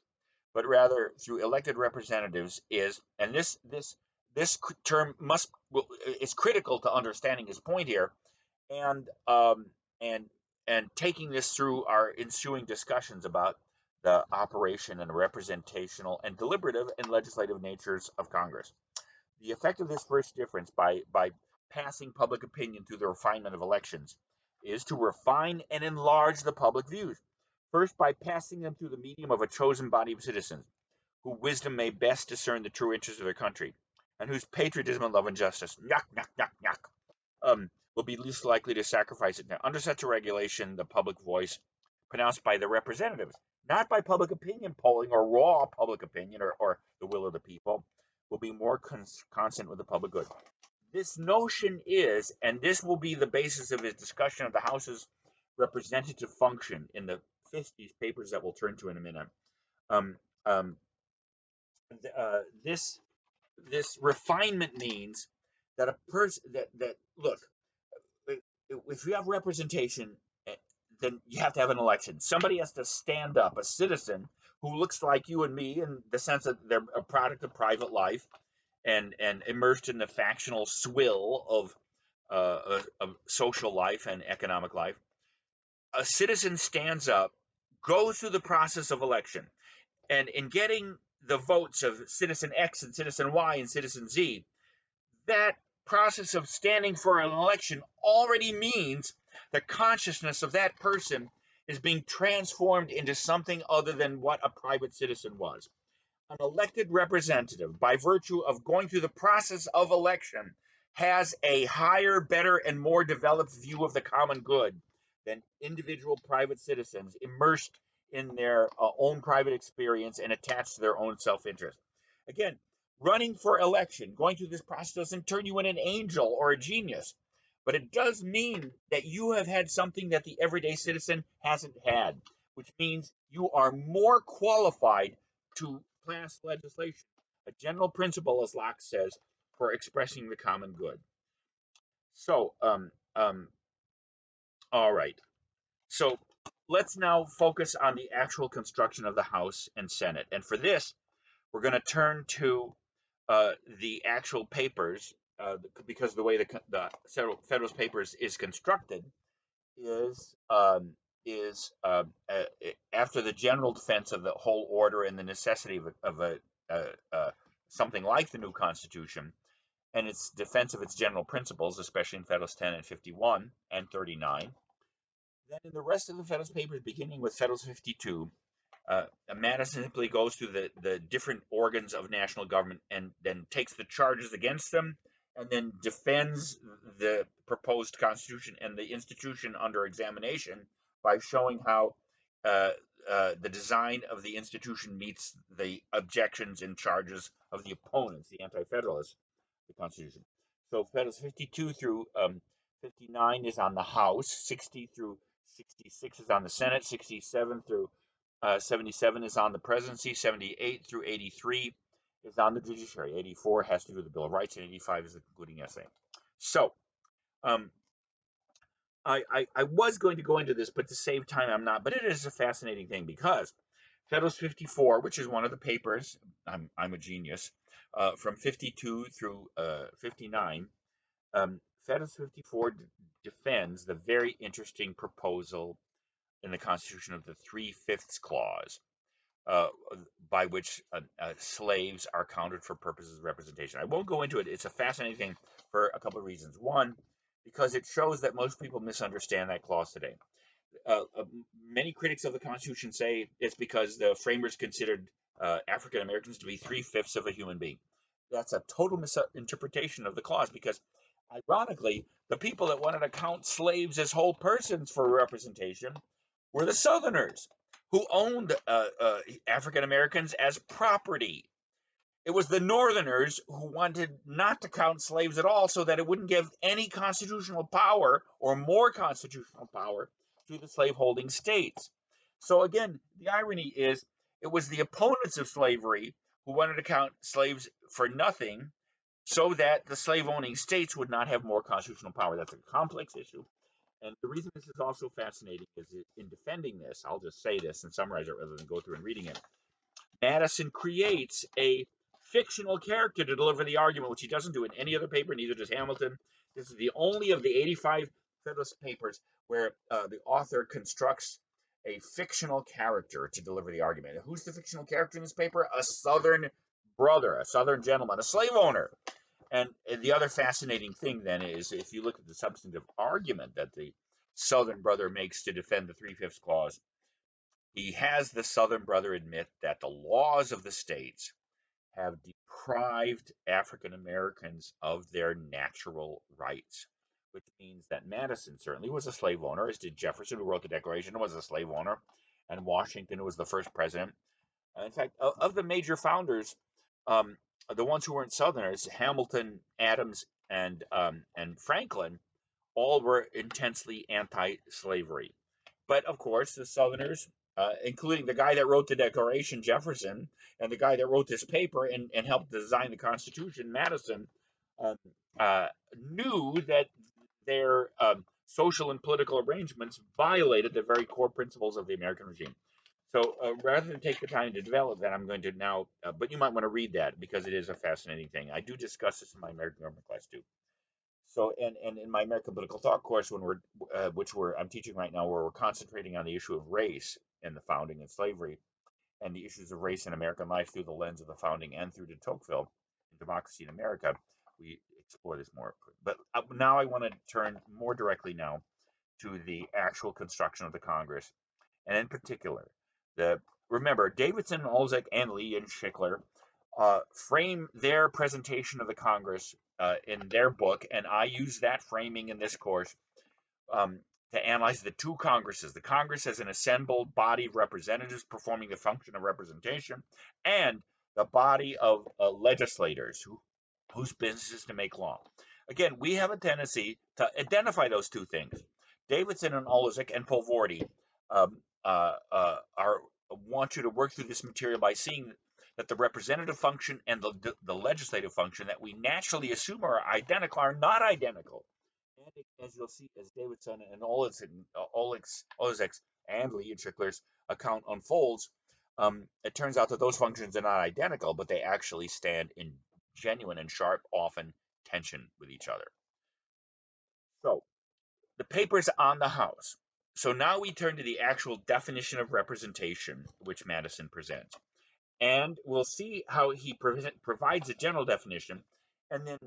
but rather through elected representatives is, and this term is critical to understanding his point here, and and and taking this through our ensuing discussions about the operation and representational and deliberative and legislative natures of Congress. The effect of this first difference by passing public opinion through the refinement of elections is to refine and enlarge the public views. First, by passing them through the medium of a chosen body of citizens, whose wisdom may best discern the true interests of their country, and whose patriotism and love and justice, will be least likely to sacrifice it. Now, under such a regulation, the public voice pronounced by the representatives, not by public opinion polling or raw public opinion or the will of the people, will be more consonant with the public good. This notion is, and this will be the basis of his discussion of the House's representative function in the 50 papers that we'll turn to in a minute. Um, um, this refinement means that a person that look, if you have representation, then you have to have an election. Somebody has to stand up, a citizen who looks like you and me in the sense that they're a product of private life and immersed in the factional swill of social life and economic life. A citizen stands up, goes through the process of election, and in getting the votes of citizen X and citizen Y and citizen Z, that process of standing for an election already means the consciousness of that person is being transformed into something other than what a private citizen was. An elected representative, by virtue of going through the process of election, has a higher, better, and more developed view of the common good than individual private citizens immersed in their own private experience and attached to their own self-interest. Again, running for election, going through this process doesn't turn you into an angel or a genius, but it does mean that you have had something that the everyday citizen hasn't had, which means you are more qualified to pass legislation, a general principle, as Locke says, for expressing the common good. So, all right. So let's now focus on the actual construction of the House and Senate. And for this, we're going to turn to the actual papers, because the way the Federalist Papers is constructed is after the general defense of the whole order and the necessity of something like the new Constitution and its defense of its general principles, especially in Federalist 10 and 51 and 39. Then in the rest of the Federalist Papers, beginning with Federalist 52, Madison simply goes through the different organs of national government and then takes the charges against them and then defends the proposed constitution and the institution under examination by showing how uh, the design of the institution meets the objections and charges of the opponents, the anti-federalists, the Constitution. So Federalist 52 through 59 is on the House, 60 through 66 is on the Senate, 67 through 77 is on the presidency, 78 through 83 is on the judiciary, 84 has to do with the Bill of Rights, and 85 is the concluding essay. So um, I was going to go into this, but to save time, I'm not. But it is a fascinating thing because Federalist 54, which is one of the papers, I'm a genius, from 52 through 59, Federalist 54 defends the very interesting proposal in the Constitution of the 3/5 clause, uh, by which slaves are counted for purposes of representation. I won't go into it. It's a fascinating thing for a couple of reasons. One, because it shows that most people misunderstand that clause today. Uh, uh, Many critics of the Constitution say it's because the framers considered African Americans to be 3/5 of a human being. That's a total misinterpretation of the clause because, ironically, the people that wanted to count slaves as whole persons for representation were the Southerners who owned African Americans as property. It was the Northerners who wanted not to count slaves at all so that it wouldn't give any constitutional power or more constitutional power to the slaveholding states. So, again, the irony is it was the opponents of slavery who wanted to count slaves for nothing so that the slave owning states would not have more constitutional power. That's a complex issue. And the reason this is also fascinating is in defending this, I'll just say this and summarize it rather than go through and reading it. Madison creates a fictional character to deliver the argument, which he doesn't do in any other paper, neither does Hamilton. This is the only of the 85 Federalist Papers where the author constructs a fictional character to deliver the argument. And who's the fictional character in this paper? A Southern brother, a Southern gentleman, a slave owner. And the other fascinating thing then is if you look at the substantive argument that the Southern brother makes to defend the 3/5 clause, he has the Southern brother admit that the laws of the states have deprived African Americans of their natural rights, which means that Madison certainly was a slave owner, as did Jefferson, who wrote the Declaration, was a slave owner, and Washington, who was the first president. In fact, of the major founders, um, the ones who weren't Southerners, Hamilton, Adams, and Franklin, all were intensely anti-slavery. But of course, the Southerners, including the guy that wrote the Declaration, Jefferson, and the guy that wrote this paper and helped design the Constitution, Madison, um, uh, knew that their social and political arrangements violated the very core principles of the American regime. So rather than take the time to develop that, I'm going to now, but you might want to read that because it is a fascinating thing. I do discuss this in my American government class too. So, and in my American political thought course, when I'm teaching right now, where we're concentrating on the issue of race and the founding and slavery, and the issues of race in American life through the lens of the founding and through de Tocqueville in Democracy in America, we explore this more. But now I want to turn more directly now to the actual construction of the Congress, and in particular, remember Davidson, Olzek, and Lee and Schickler frame their presentation of the Congress in their book, and I use that framing in this course um, to analyze the two Congresses. The Congress as an assembled body of representatives performing the function of representation, and the body of legislators whose business is to make law. Again, we have a tendency to identify those two things. Davidson and Olzek and Polvorty want you to work through this material by seeing that the representative function and the legislative function that we naturally assume are identical are not identical. And as you'll see, as Davidson and Olek's and Lee and Strickler's account unfolds, it turns out that those functions are not identical, but they actually stand in genuine and sharp, often tension with each other. So the paper's on the House. So now we turn to the actual definition of representation, which Madison presents. And we'll see how he provides a general definition and then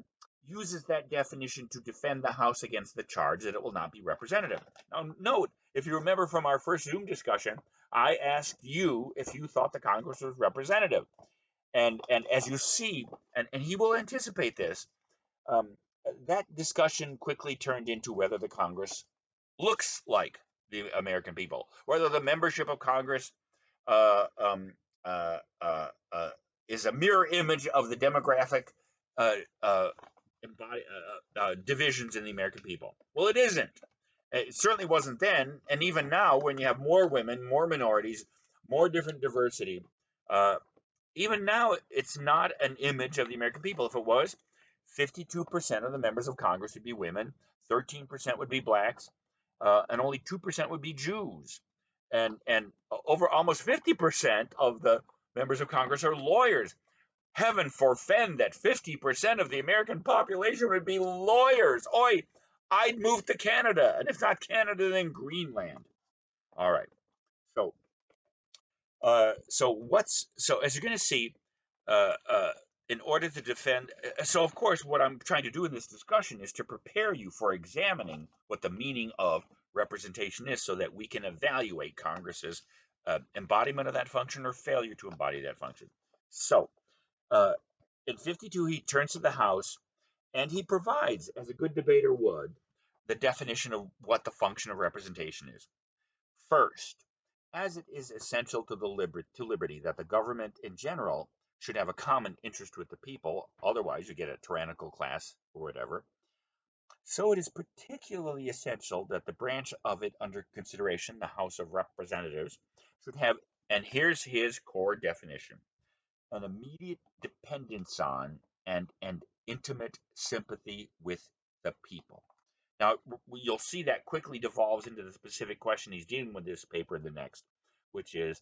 uses that definition to defend the House against the charge that it will not be representative. Now, note, if you remember from our first Zoom discussion, I asked you if you thought the Congress was representative. And as you see, and he will anticipate this, that discussion quickly turned into whether the Congress looks like the American people, whether the membership of Congress uh, um, uh, uh, uh, is a mirror image of the demographic uh, uh, divisions in the American people. Well, it isn't. It certainly wasn't then, and even now, when you have more women, more minorities, more different diversity, uh, even now, it's not an image of the American people. If it was, 52% of the members of Congress would be women, 13% would be blacks, and only 2% would be Jews. And over almost 50% of the members of Congress are lawyers. Heaven forfend that 50% of the American population would be lawyers. Oi, I'd move to Canada, and if not Canada, then Greenland. All right. So so as you're going to see, uh, uh, in order to defend, so of course, what I'm trying to do in this discussion is to prepare you for examining what the meaning of representation is, so that we can evaluate Congress's embodiment of that function or failure to embody that function. So, uh, in 52, he turns to the House and he provides, as a good debater would, the definition of what the function of representation is. First, as it is essential to liberty that the government in general should have a common interest with the people, otherwise you get a tyrannical class or whatever, so it is particularly essential that the branch of it under consideration, the House of Representatives, should have, and here's his core definition, an immediate dependence on and intimate sympathy with the people. Now, you'll see that quickly devolves into the specific question he's dealing with this paper in the next, which is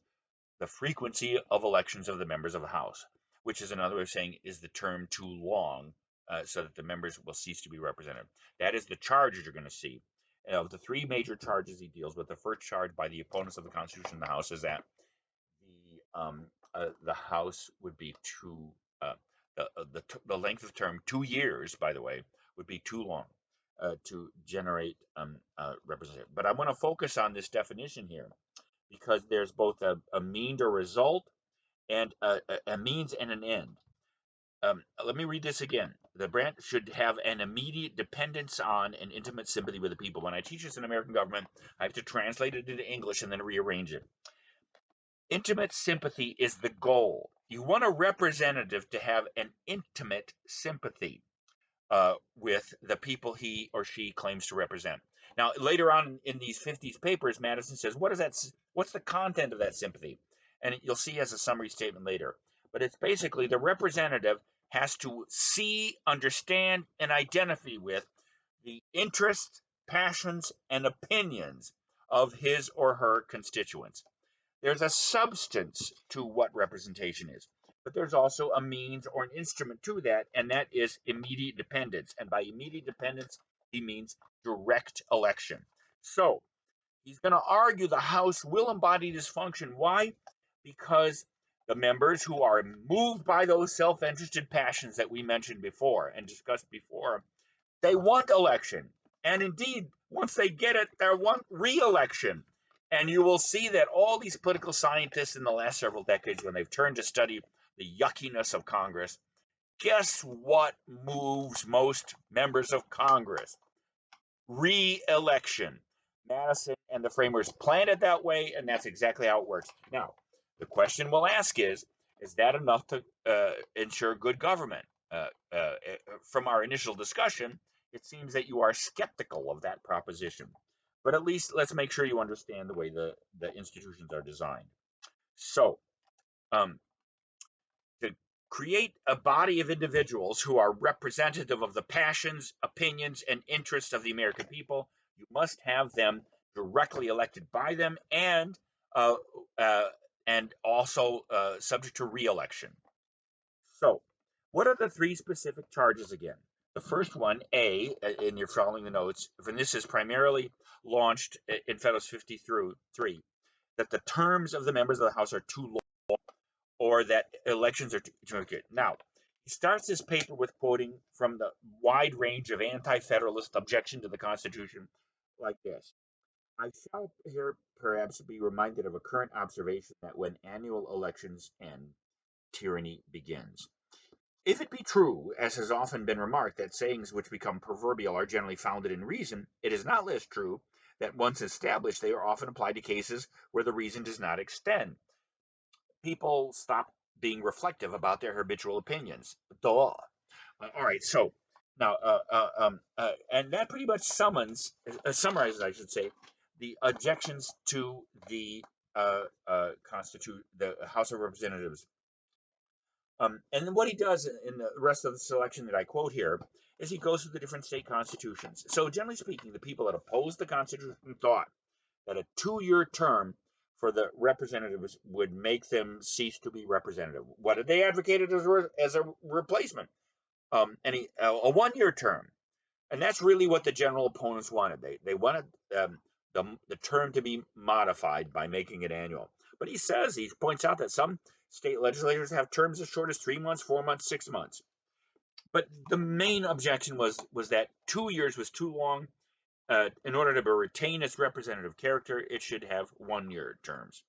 the frequency of elections of the members of the House, which is another way of saying, is the term too long, so that the members will cease to be represented? That is the charge you're going to see. Of the three major charges he deals with, the first charge by the opponents of the Constitution in the House is that the House would be too the length of term, 2 years, by the way, would be too long to generate representative. But I want to focus on this definition here because there's both a mean to result and a means and an end. Let me read this again. The branch should have an immediate dependence on and intimate sympathy with the people. When I teach this in American government, I have to translate it into English and then rearrange it. Intimate sympathy is the goal. You want a representative to have an intimate sympathy with the people he or she claims to represent. Now, later on in these 50s papers, Madison says, what's the content of that sympathy? And you'll see as a summary statement later. But it's basically the representative has to see, understand, and identify with the interests, passions, and opinions of his or her constituents. There's a substance to what representation is, but there's also a means or an instrument to that, and that is immediate dependence. And by immediate dependence, he means direct election. So he's going to argue the House will embody this function. Why? Because the members who are moved by those self-interested passions that we mentioned before and discussed before, they want election. And indeed, once they get it, they want re-election. And you will see that all these political scientists in the last several decades, when they've turned to study the yuckiness of Congress, guess what moves most members of Congress? Re-election. Madison and the framers planned it that way, and that's exactly how it works. Now, the question we'll ask is that enough to ensure good government? From our initial discussion, it seems that you are skeptical of that proposition. But at least let's make sure you understand the way the institutions are designed. So, to create a body of individuals who are representative of the passions, opinions, and interests of the American people. You must have them directly elected by them uh, uh, and also subject to re-election. So, what are the three specific charges again? The first one, A, and you're following the notes, and this is primarily launched in Federalist 53, that the terms of the members of the House are too long or that elections are too good. Now, he starts this paper with quoting from the wide range of anti-federalist objection to the Constitution like this. I shall here perhaps be reminded of a current observation that when annual elections end, tyranny begins. If it be true, as has often been remarked, that sayings which become proverbial are generally founded in reason, it is not less true that once established, they are often applied to cases where the reason does not extend. People stop being reflective about their habitual opinions. Duh. All right, so now, and that pretty much summarizes, I should say, the objections to the the House of Representatives. And then what he does in the rest of the selection that I quote here is he goes through the different state constitutions. So generally speaking, the people that opposed the Constitution thought that a 2-year term for the representatives would make them cease to be representative. What did they advocate as a replacement? A 1-year term, and that's really what the general opponents wanted. They wanted the term to be modified by making it annual. But he points out that some state legislators have terms as short as 3 months, 4 months, 6 months. But the main objection was that 2 years was too long. In order to retain its representative character, it should have 1-year terms.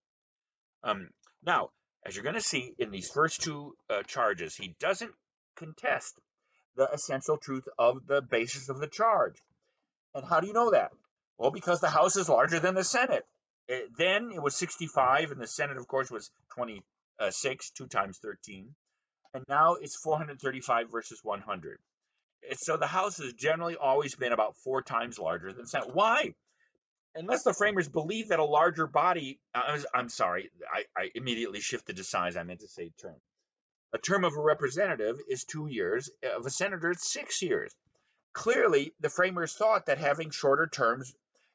Now, as you're going to see in these first two charges, he doesn't contest the essential truth of the basis of the charge. And how do you know that? Well, because the House is larger than the Senate. Then it was 65, and the Senate, of course, was 26, 2 times 13. And now it's 435 versus 100. So the House has generally always been about 4 times larger than the Senate. Why? Unless the framers believe that a larger body, I'm sorry, I immediately shifted to size. I meant to say term. A term of a representative is 2 years. Of a senator, it's 6 years. Clearly, the framers thought that having shorter terms,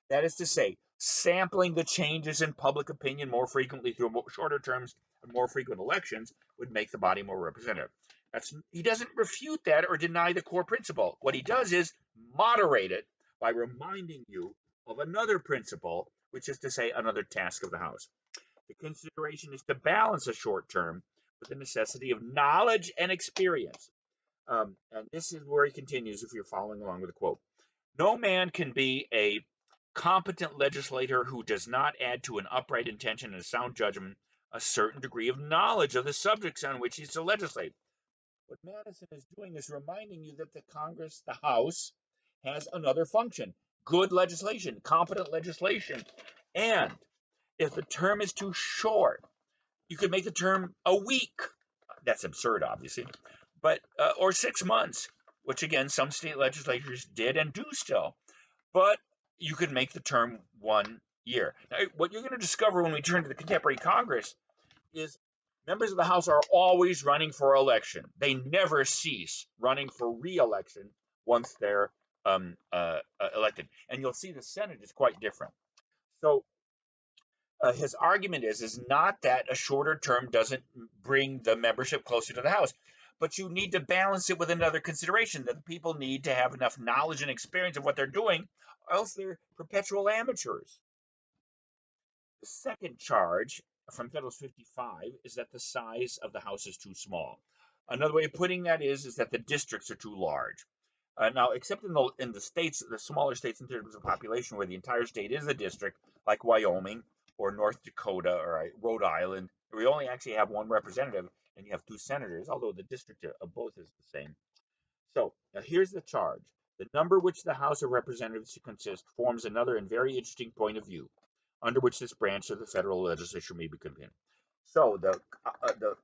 that is to say, sampling the changes in public opinion more frequently through shorter terms and more frequent elections, would make the body more representative. He doesn't refute that or deny the core principle. What he does is moderate it by reminding you of another principle, which is to say, another task of the House. The consideration is to balance a short term with the necessity of knowledge and experience. And this is where he continues, if you're following along with the quote. No man can be a competent legislator who does not add to an upright intention and a sound judgment a certain degree of knowledge of the subjects on which he's to legislate. What Madison is doing is reminding you that the House, has another function: good legislation, competent legislation. And if the term is too short, you could make the term a week. That's absurd, obviously, but or 6 months, which again some state legislatures did and do still. But you could make the term 1 year. Now, what you're going to discover when we turn to the contemporary Congress is members of the House are always running for election. They never cease running for re-election once they're elected. And you'll see the Senate is quite different. So his argument is not that a shorter term doesn't bring the membership closer to the House, but you need to balance it with another consideration, that the people need to have enough knowledge and experience of what they're doing, or else they're perpetual amateurs. The second charge from Federalist 55 is that the size of the House is too small. Another way of putting that is that the districts are too large. Now, except in the states, the smaller states in terms of population, where the entire state is a district, like Wyoming or North Dakota or Rhode Island, we only actually have one representative and you have 2 senators, although the district of both is the same. So now here's the charge. The number which the House of Representatives consists forms another and very interesting point of view, under which this branch of the federal legislature may be convened. So the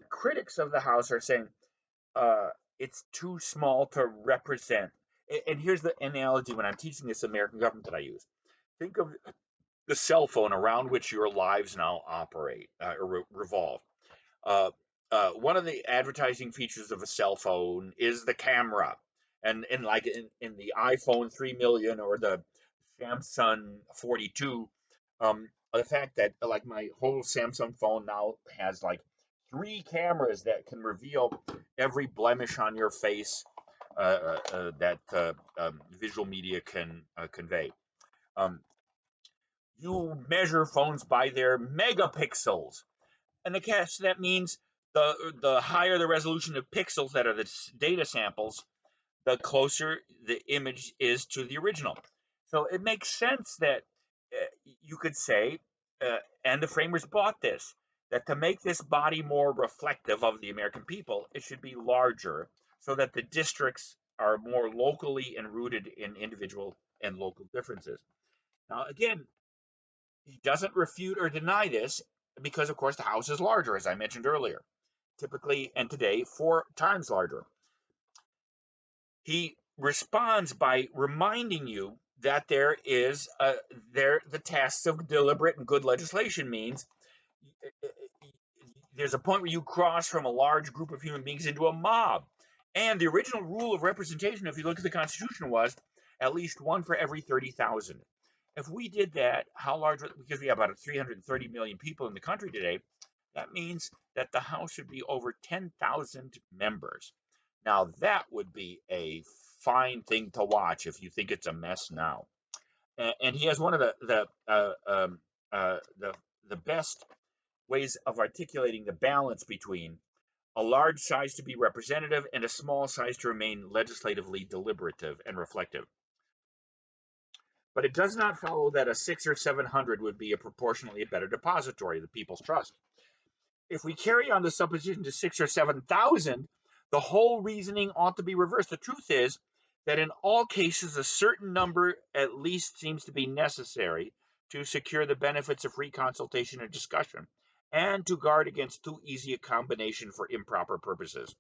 critics of the House are saying it's too small to represent. And here's the analogy when I'm teaching this American government that I use. Think of the cell phone around which your lives now operate or revolve. one of the advertising features of a cell phone is the camera, and like in the iPhone 3 million or the Samsung 42, the fact that like my whole Samsung phone now has like three cameras that can reveal every blemish on your face that visual media can convey. Um, you measure phones by their megapixels, and that means the higher the resolution of pixels that are the data samples, the closer the image is to the original. So it makes sense that you could say, and the framers bought this, that to make this body more reflective of the American people, it should be larger so that the districts are more locally and rooted in individual and local differences. Now, again, he doesn't refute or deny this because, of course, the House is larger, as I mentioned earlier, typically and today 4 times larger. He responds by reminding you that the task of deliberate and good legislation means there's a point where you cross from a large group of human beings into a mob. And the original rule of representation, if you look at the Constitution, was at least one for every 30,000. If we did that, how large? Because we have about 330 million people in the country today, that means that the House would be over 10,000 members. Now, that would be a fine thing to watch if you think it's a mess now. And he has one of the best ways of articulating the balance between a large size to be representative and a small size to remain legislatively deliberative and reflective. But it does not follow that a 6 or 700 would be a proportionally better depository of the people's trust. If we carry on the supposition to 6 or 7,000, the whole reasoning ought to be reversed. The truth is that in all cases, a certain number at least seems to be necessary to secure the benefits of free consultation and discussion, and to guard against too easy a combination for improper purposes.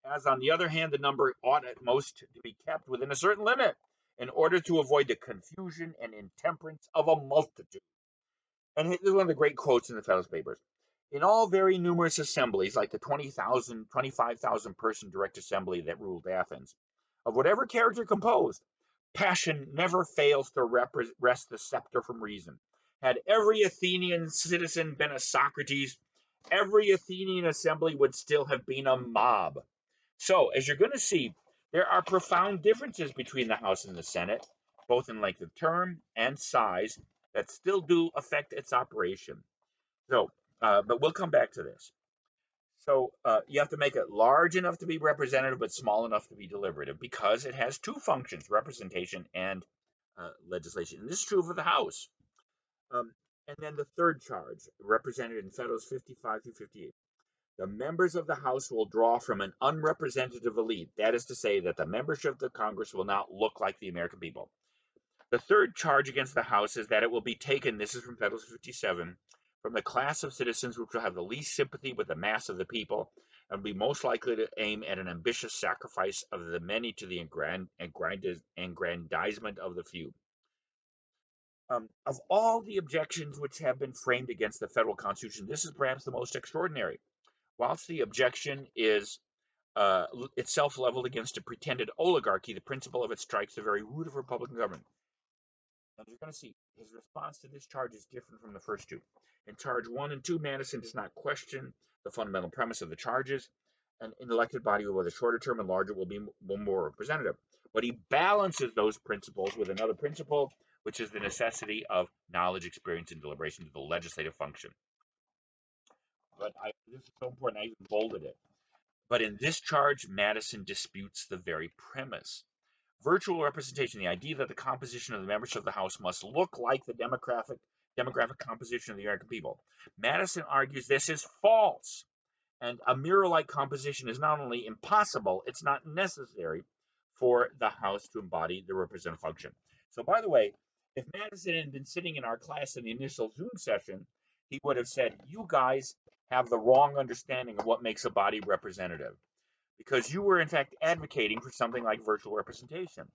As on the other hand, the number ought at most to be kept within a certain limit in order to avoid the confusion and intemperance of a multitude. And this is one of the great quotes in the Federalist Papers. In all very numerous assemblies, like the 20,000, 25,000 person direct assembly that ruled Athens, of whatever character composed, passion never fails to wrest the scepter from reason. Had every Athenian citizen been a Socrates, every Athenian assembly would still have been a mob. So, as you're going to see, there are profound differences between the House and the Senate, both in length of term and size, that still do affect its operation. So, but we'll come back to this. So, you have to make it large enough to be representative, but small enough to be deliberative, because it has two functions: representation and legislation. And this is true for the House. And then the third charge, represented in Federals 55 through 58. The members of the House will draw from an unrepresentative elite. That is to say, that the membership of the Congress will not look like the American people. The third charge against the House is that it will be taken, this is from Federalist 57, from the class of citizens which will have the least sympathy with the mass of the people and will be most likely to aim at an ambitious sacrifice of the many to the aggrandizement of the few. Of all the objections which have been framed against the federal Constitution, this is perhaps the most extraordinary. Whilst the objection is itself leveled against a pretended oligarchy, the principle of it strikes the very root of Republican government. And you're going to see his response to this charge is different from the first two. In charge 1 and 2, Madison does not question the fundamental premise of the charges. An elected body with a shorter term and larger will be more representative. But he balances those principles with another principle, which is the necessity of knowledge, experience, and deliberation to the legislative function. But this is so important, I even bolded it. But in this charge, Madison disputes the very premise. Virtual representation, the idea that the composition of the membership of the House must look like the demographic composition of the American people. Madison argues this is false, and a mirror-like composition is not only impossible, it's not necessary for the House to embody the representative function. So, by the way, if Madison had been sitting in our class in the initial Zoom session, he would have said, you guys have the wrong understanding of what makes a body representative, because you were in fact advocating for something like virtual representation.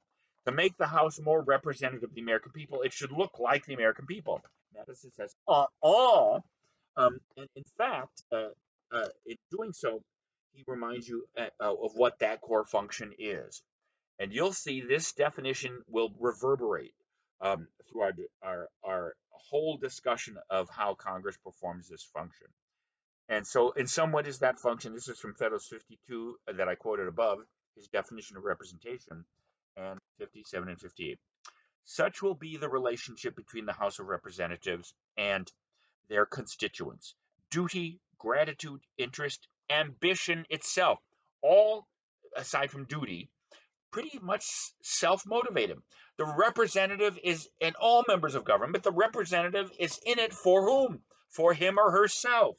To make the House more representative of the American people, it should look like the American people. Madison says, and in fact, in doing so, he reminds you of what that core function is. And you'll see this definition will reverberate through our whole discussion of how Congress performs this function. And so, in some, what is that function? This is from Federalist 52 that I quoted above, his definition of representation, and 57 and 58. Such will be the relationship between the House of Representatives and their constituents. Duty, gratitude, interest, ambition itself, all aside from duty, pretty much self-motivated. The representative is, and all members of government, but the representative is in it for whom? For him or herself.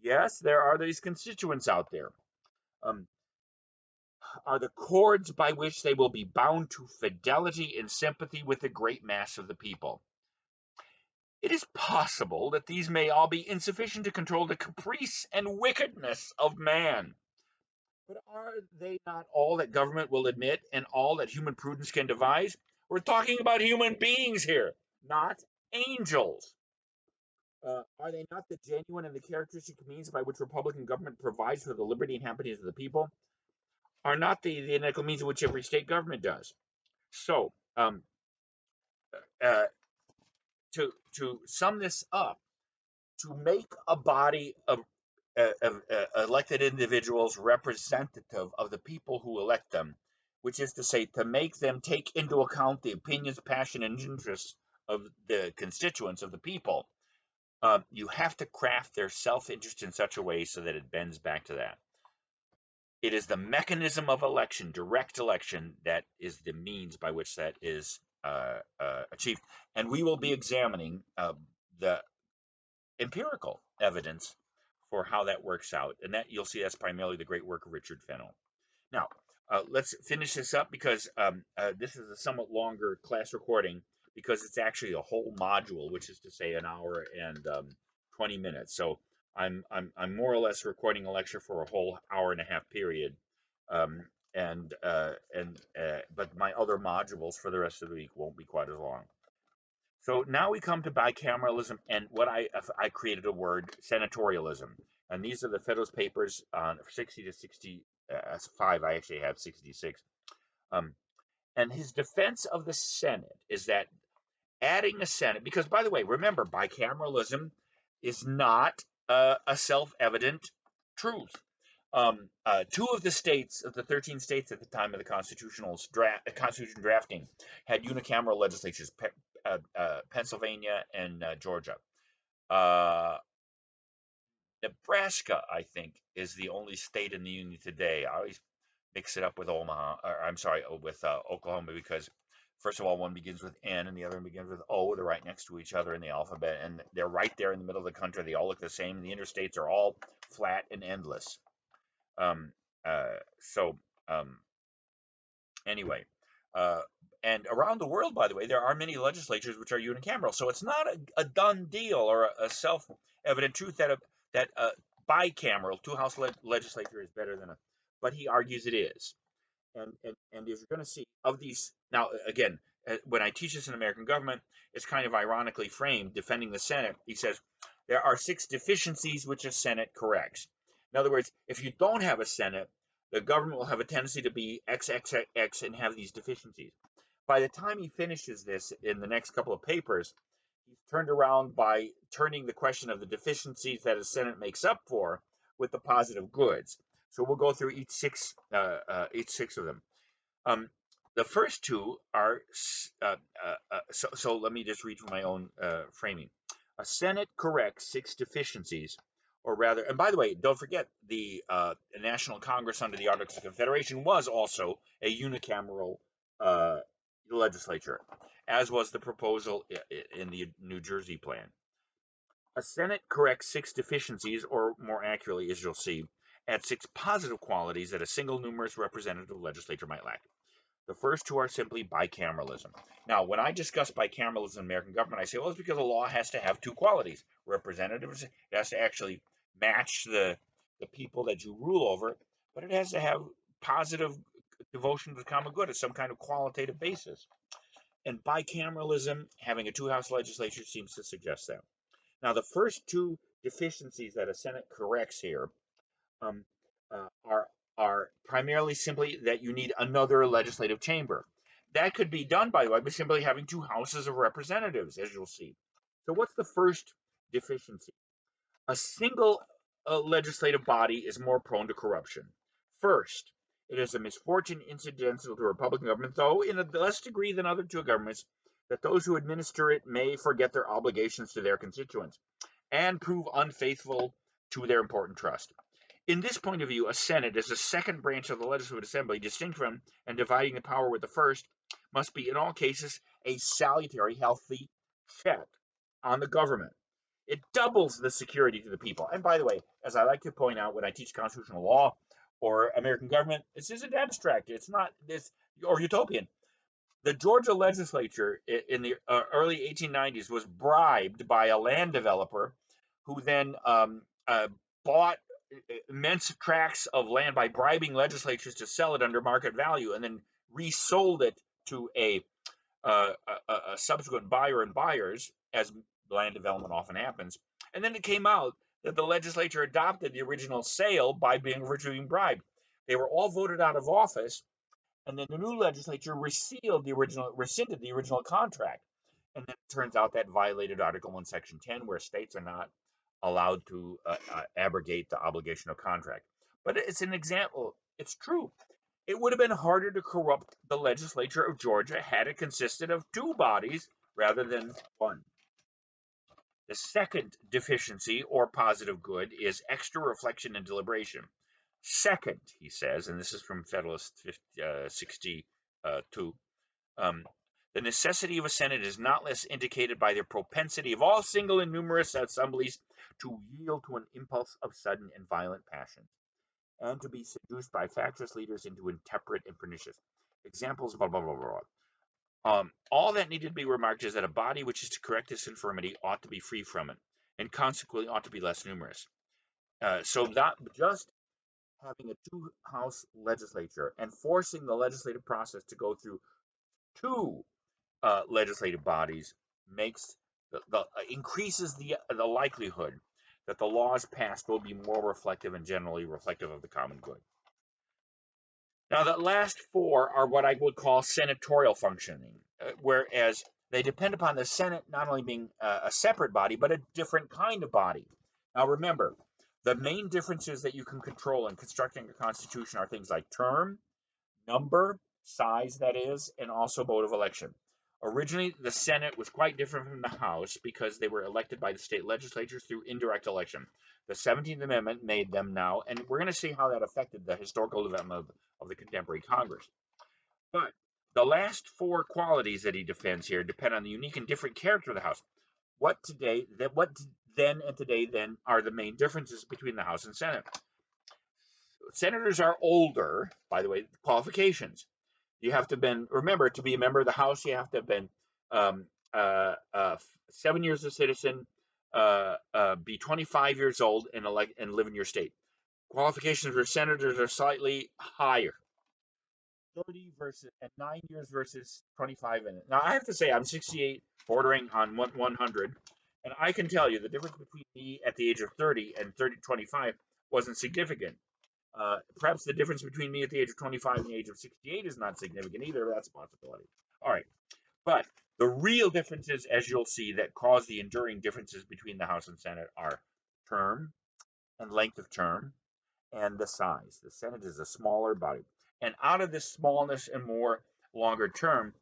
Yes, there are these constituents out there. Are the cords by which they will be bound to fidelity and sympathy with the great mass of the people. It is possible that these may all be insufficient to control the caprice and wickedness of man. But are they not all that government will admit and all that human prudence can devise? We're talking about human beings here, not angels. Are they not the genuine and the characteristic means by which Republican government provides for the liberty and happiness of the people? Are not the identical means in which every state government does? So, uh, to sum this up, to make a body of elected individuals representative of the people who elect them, which is to say, to make them take into account the opinions, passion, and interests of the constituents of the people, you have to craft their self-interest in such a way so that it bends back to that. It is the mechanism of election, direct election, that is the means by which that is achieved. And we will be examining the empirical evidence for how that works out. And that you'll see that's primarily the great work of Richard Fennell. Now, let's finish this up because this is a somewhat longer class recording because it's actually a whole module, which is to say an hour and 20 minutes. So I'm more or less recording a lecture for a whole hour and a half period. But my other modules for the rest of the week won't be quite as long. So now we come to bicameralism, and what I created a word, senatorialism, and these are the Federalist Papers on 60 to 65. I actually have 66. And his defense of the Senate is that adding a Senate, because by the way, remember, bicameralism is not a self-evident truth. Two of the states, of the 13 states at the time of the Constitution drafting, had unicameral legislatures, Pennsylvania and Georgia. Nebraska, I think, is the only state in the union today. I always mix it up with with Oklahoma, because first of all, one begins with N and the other one begins with O. They're right next to each other in the alphabet, and they're right there in the middle of the country. They all look the same. The interstates are all flat and endless. Um, so anyway, and around the world, by the way, there are many legislatures which are unicameral. So it's not a done deal or a self-evident truth that a bicameral two-house legislature is better than a. But he argues it is. And as you're going to see, of these now, again, when I teach this in American government, it's kind of ironically framed. Defending the Senate, he says there are 6 deficiencies which a Senate corrects. In other words, if you don't have a Senate, the government will have a tendency to be XXX and have these deficiencies. By the time he finishes this in the next couple of papers, he's turned around by turning the question of the deficiencies that a Senate makes up for with the positive goods. So we'll go through each six of them. The first 2 are so let me just read from my own framing. A Senate corrects 6 deficiencies, or rather, and by the way, don't forget the National Congress under the Articles of Confederation was also a unicameral legislature, as was the proposal in the New Jersey plan. A Senate corrects 6 deficiencies, or more accurately, as you'll see, adds 6 positive qualities that a single numerous representative legislature might lack. The first 2 are simply bicameralism. Now, when I discuss bicameralism in American government, I say, well, it's because a law has to have 2 qualities. Representatives, it has to actually match the people that you rule over, but it has to have positive devotion to the common good as some kind of qualitative basis. And bicameralism, having a 2-house legislature, seems to suggest that. Now, the first 2 deficiencies that a Senate corrects here um, uh, are primarily simply that you need another legislative chamber. That could be done, by the way, by simply having two houses of representatives, as you'll see. So, what's the first deficiency? A single legislative body is more prone to corruption. First, it is a misfortune incidental to Republican government, though in a less degree than other two governments, that those who administer it may forget their obligations to their constituents and prove unfaithful to their important trust. In this point of view, a Senate, as a second branch of the Legislative Assembly, distinct from and dividing the power with the first, must be in all cases a salutary, healthy check on the government. It doubles the security to the people. And by the way, as I like to point out when I teach constitutional law or American government, this isn't abstract. It's not this or utopian. The Georgia legislature in the early 1890s was bribed by a land developer who then bought immense tracts of land by bribing legislatures to sell it under market value and then resold it to a subsequent buyer and buyers, as land development often happens. And then it came out that the legislature adopted the original sale by being originally bribed. They were all voted out of office, and then the new legislature rescinded the original contract. And then it turns out that violated Article 1, Section 10, where states are not allowed to abrogate the obligation of contract. But it's an example. It's true. It would have been harder to corrupt the legislature of Georgia had it consisted of two bodies rather than one. The second deficiency or positive good is extra reflection and deliberation. Second, he says, and this is from Federalist 62, the necessity of a Senate is not less indicated by the propensity of all single and numerous assemblies to yield to an impulse of sudden and violent passion, and to be seduced by factious leaders into intemperate and pernicious examples, blah, blah, blah, blah. All that needed to be remarked is that a body which is to correct this infirmity ought to be free from it, and consequently ought to be less numerous. So not just having a two-house legislature and forcing the legislative process to go through two legislative bodies makes increases the likelihood that the laws passed will be more reflective and generally reflective of the common good. Now, the last four are what I would call senatorial functioning, whereas they depend upon the Senate not only being a separate body, but a different kind of body. Now, remember, the main differences that you can control in constructing a constitution are things like term, number, size, that is, and also mode of election. Originally, the Senate was quite different from the House because they were elected by the state legislatures through indirect election. The 17th Amendment made them now, and we're going to see how that affected the historical development of the contemporary Congress. But the last four qualities that he defends here depend on the unique and different character of the House. What then and today then are the main differences between the House and Senate? Senators are older, by the way, qualifications. You have to have been, remember, to be a member of the House, you have to have been 7 years a citizen, be 25 years old, and live in your state. Qualifications for senators are slightly higher. 30 versus and 9 years versus 25 in it. Now I have to say I'm 68, bordering on 100, and I can tell you the difference between me at the age of 30 and 25 wasn't significant. Perhaps the difference between me at the age of 25 and the age of 68 is not significant either. That's a possibility. All right. But the real differences, as you'll see, that cause the enduring differences between the House and Senate are term and length of term and the size. The Senate is a smaller body. And out of this smallness and more longer term,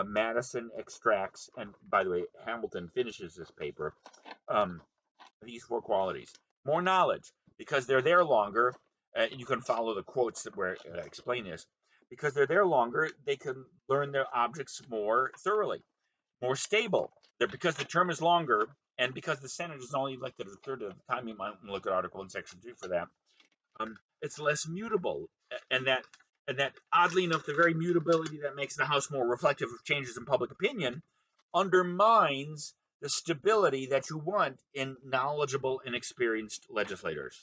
Madison extracts, and by the way, Hamilton finishes this paper, these four qualities. More knowledge, because they're there longer. You can follow the quotes that where explain this. Because they're there longer, they can learn their objects more thoroughly. More stable, because the term is longer, and because the Senate is only elected a third of the time. You might look at Article in Section 2 for that. It's less mutable, and that oddly enough, the very mutability that makes the House more reflective of changes in public opinion undermines the stability that you want in knowledgeable and experienced legislators.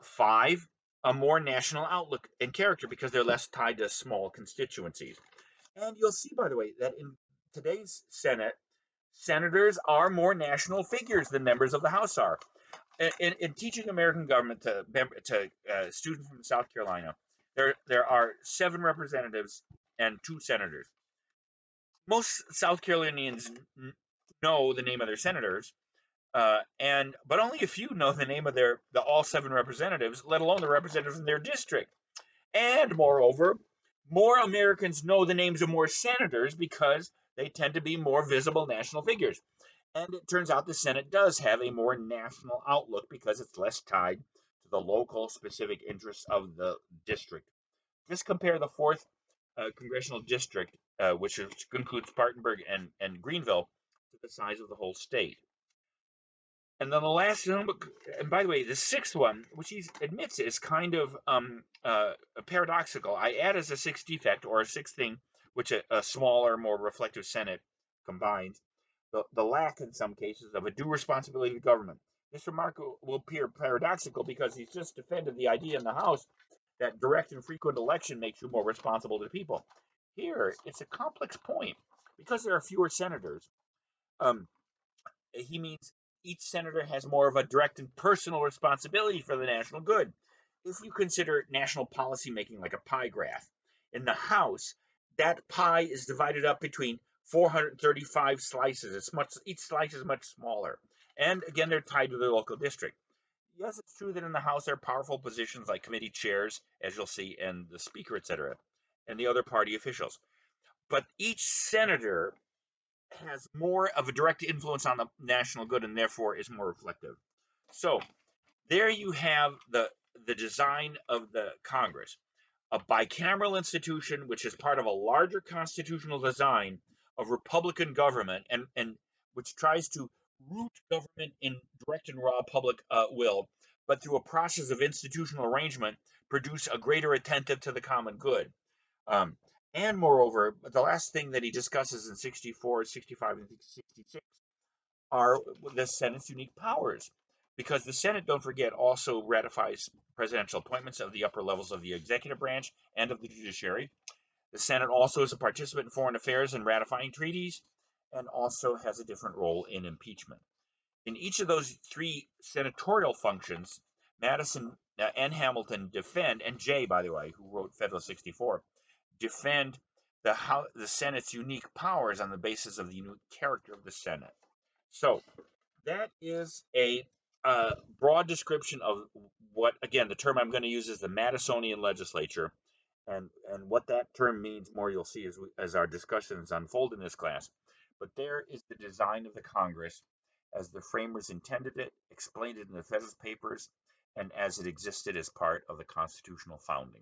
5, a more national outlook and character because they're less tied to small constituencies. And you'll see, by the way, that in today's Senate, senators are more national figures than members of the House are. In teaching American government to students from South Carolina, there are 7 representatives and 2 senators. Most South Carolinians know the name of their senators, but only a few know the name of the all 7 representatives, let alone the representatives in their district. And moreover, more Americans know the names of more senators because they tend to be more visible national figures. And it turns out the Senate does have a more national outlook because it's less tied to the local specific interests of the district. Just compare the 4th congressional district, which includes Spartanburg and Greenville, to the size of the whole state. And then the last one, and by the way, the 6th one, which he admits is kind of paradoxical. I add as a 6th defect or a 6th thing, which a smaller, more reflective Senate combines, the lack in some cases of a due responsibility to government. This remark will appear paradoxical because he's just defended the idea in the House that direct and frequent election makes you more responsible to the people. Here, it's a complex point because there are fewer senators. Um, he means each senator has more of a direct and personal responsibility for the national good. If you consider national policy making like a pie graph, in the House, that pie is divided up between 435 slices. Each slice is much smaller, and again, they're tied to their local district. Yes, it's true that in the House there are powerful positions like committee chairs, as you'll see, and the Speaker, etc., and the other party officials. But each senator has more of a direct influence on the national good and therefore is more reflective. So there you have the design of the Congress, a bicameral institution which is part of a larger constitutional design of Republican government and which tries to root government in direct and raw public will, but through a process of institutional arrangement, produce a greater attentive to the common good. Um, and moreover, the last thing that he discusses in 64, 65, and 66 are the Senate's unique powers. Because the Senate, don't forget, also ratifies presidential appointments of the upper levels of the executive branch and of the judiciary. The Senate also is a participant in foreign affairs and ratifying treaties, and also has a different role in impeachment. In each of those 3 senatorial functions, Madison and Hamilton defend, and Jay, by the way, who wrote Federal 64, defend the Senate's unique powers on the basis of the unique character of the Senate. So that is a broad description of what, again, the term I'm going to use is the Madisonian Legislature, and what that term means more you'll see as our discussions unfold in this class. But there is the design of the Congress as the framers intended it, explained it in the Federalist Papers, and as it existed as part of the constitutional founding.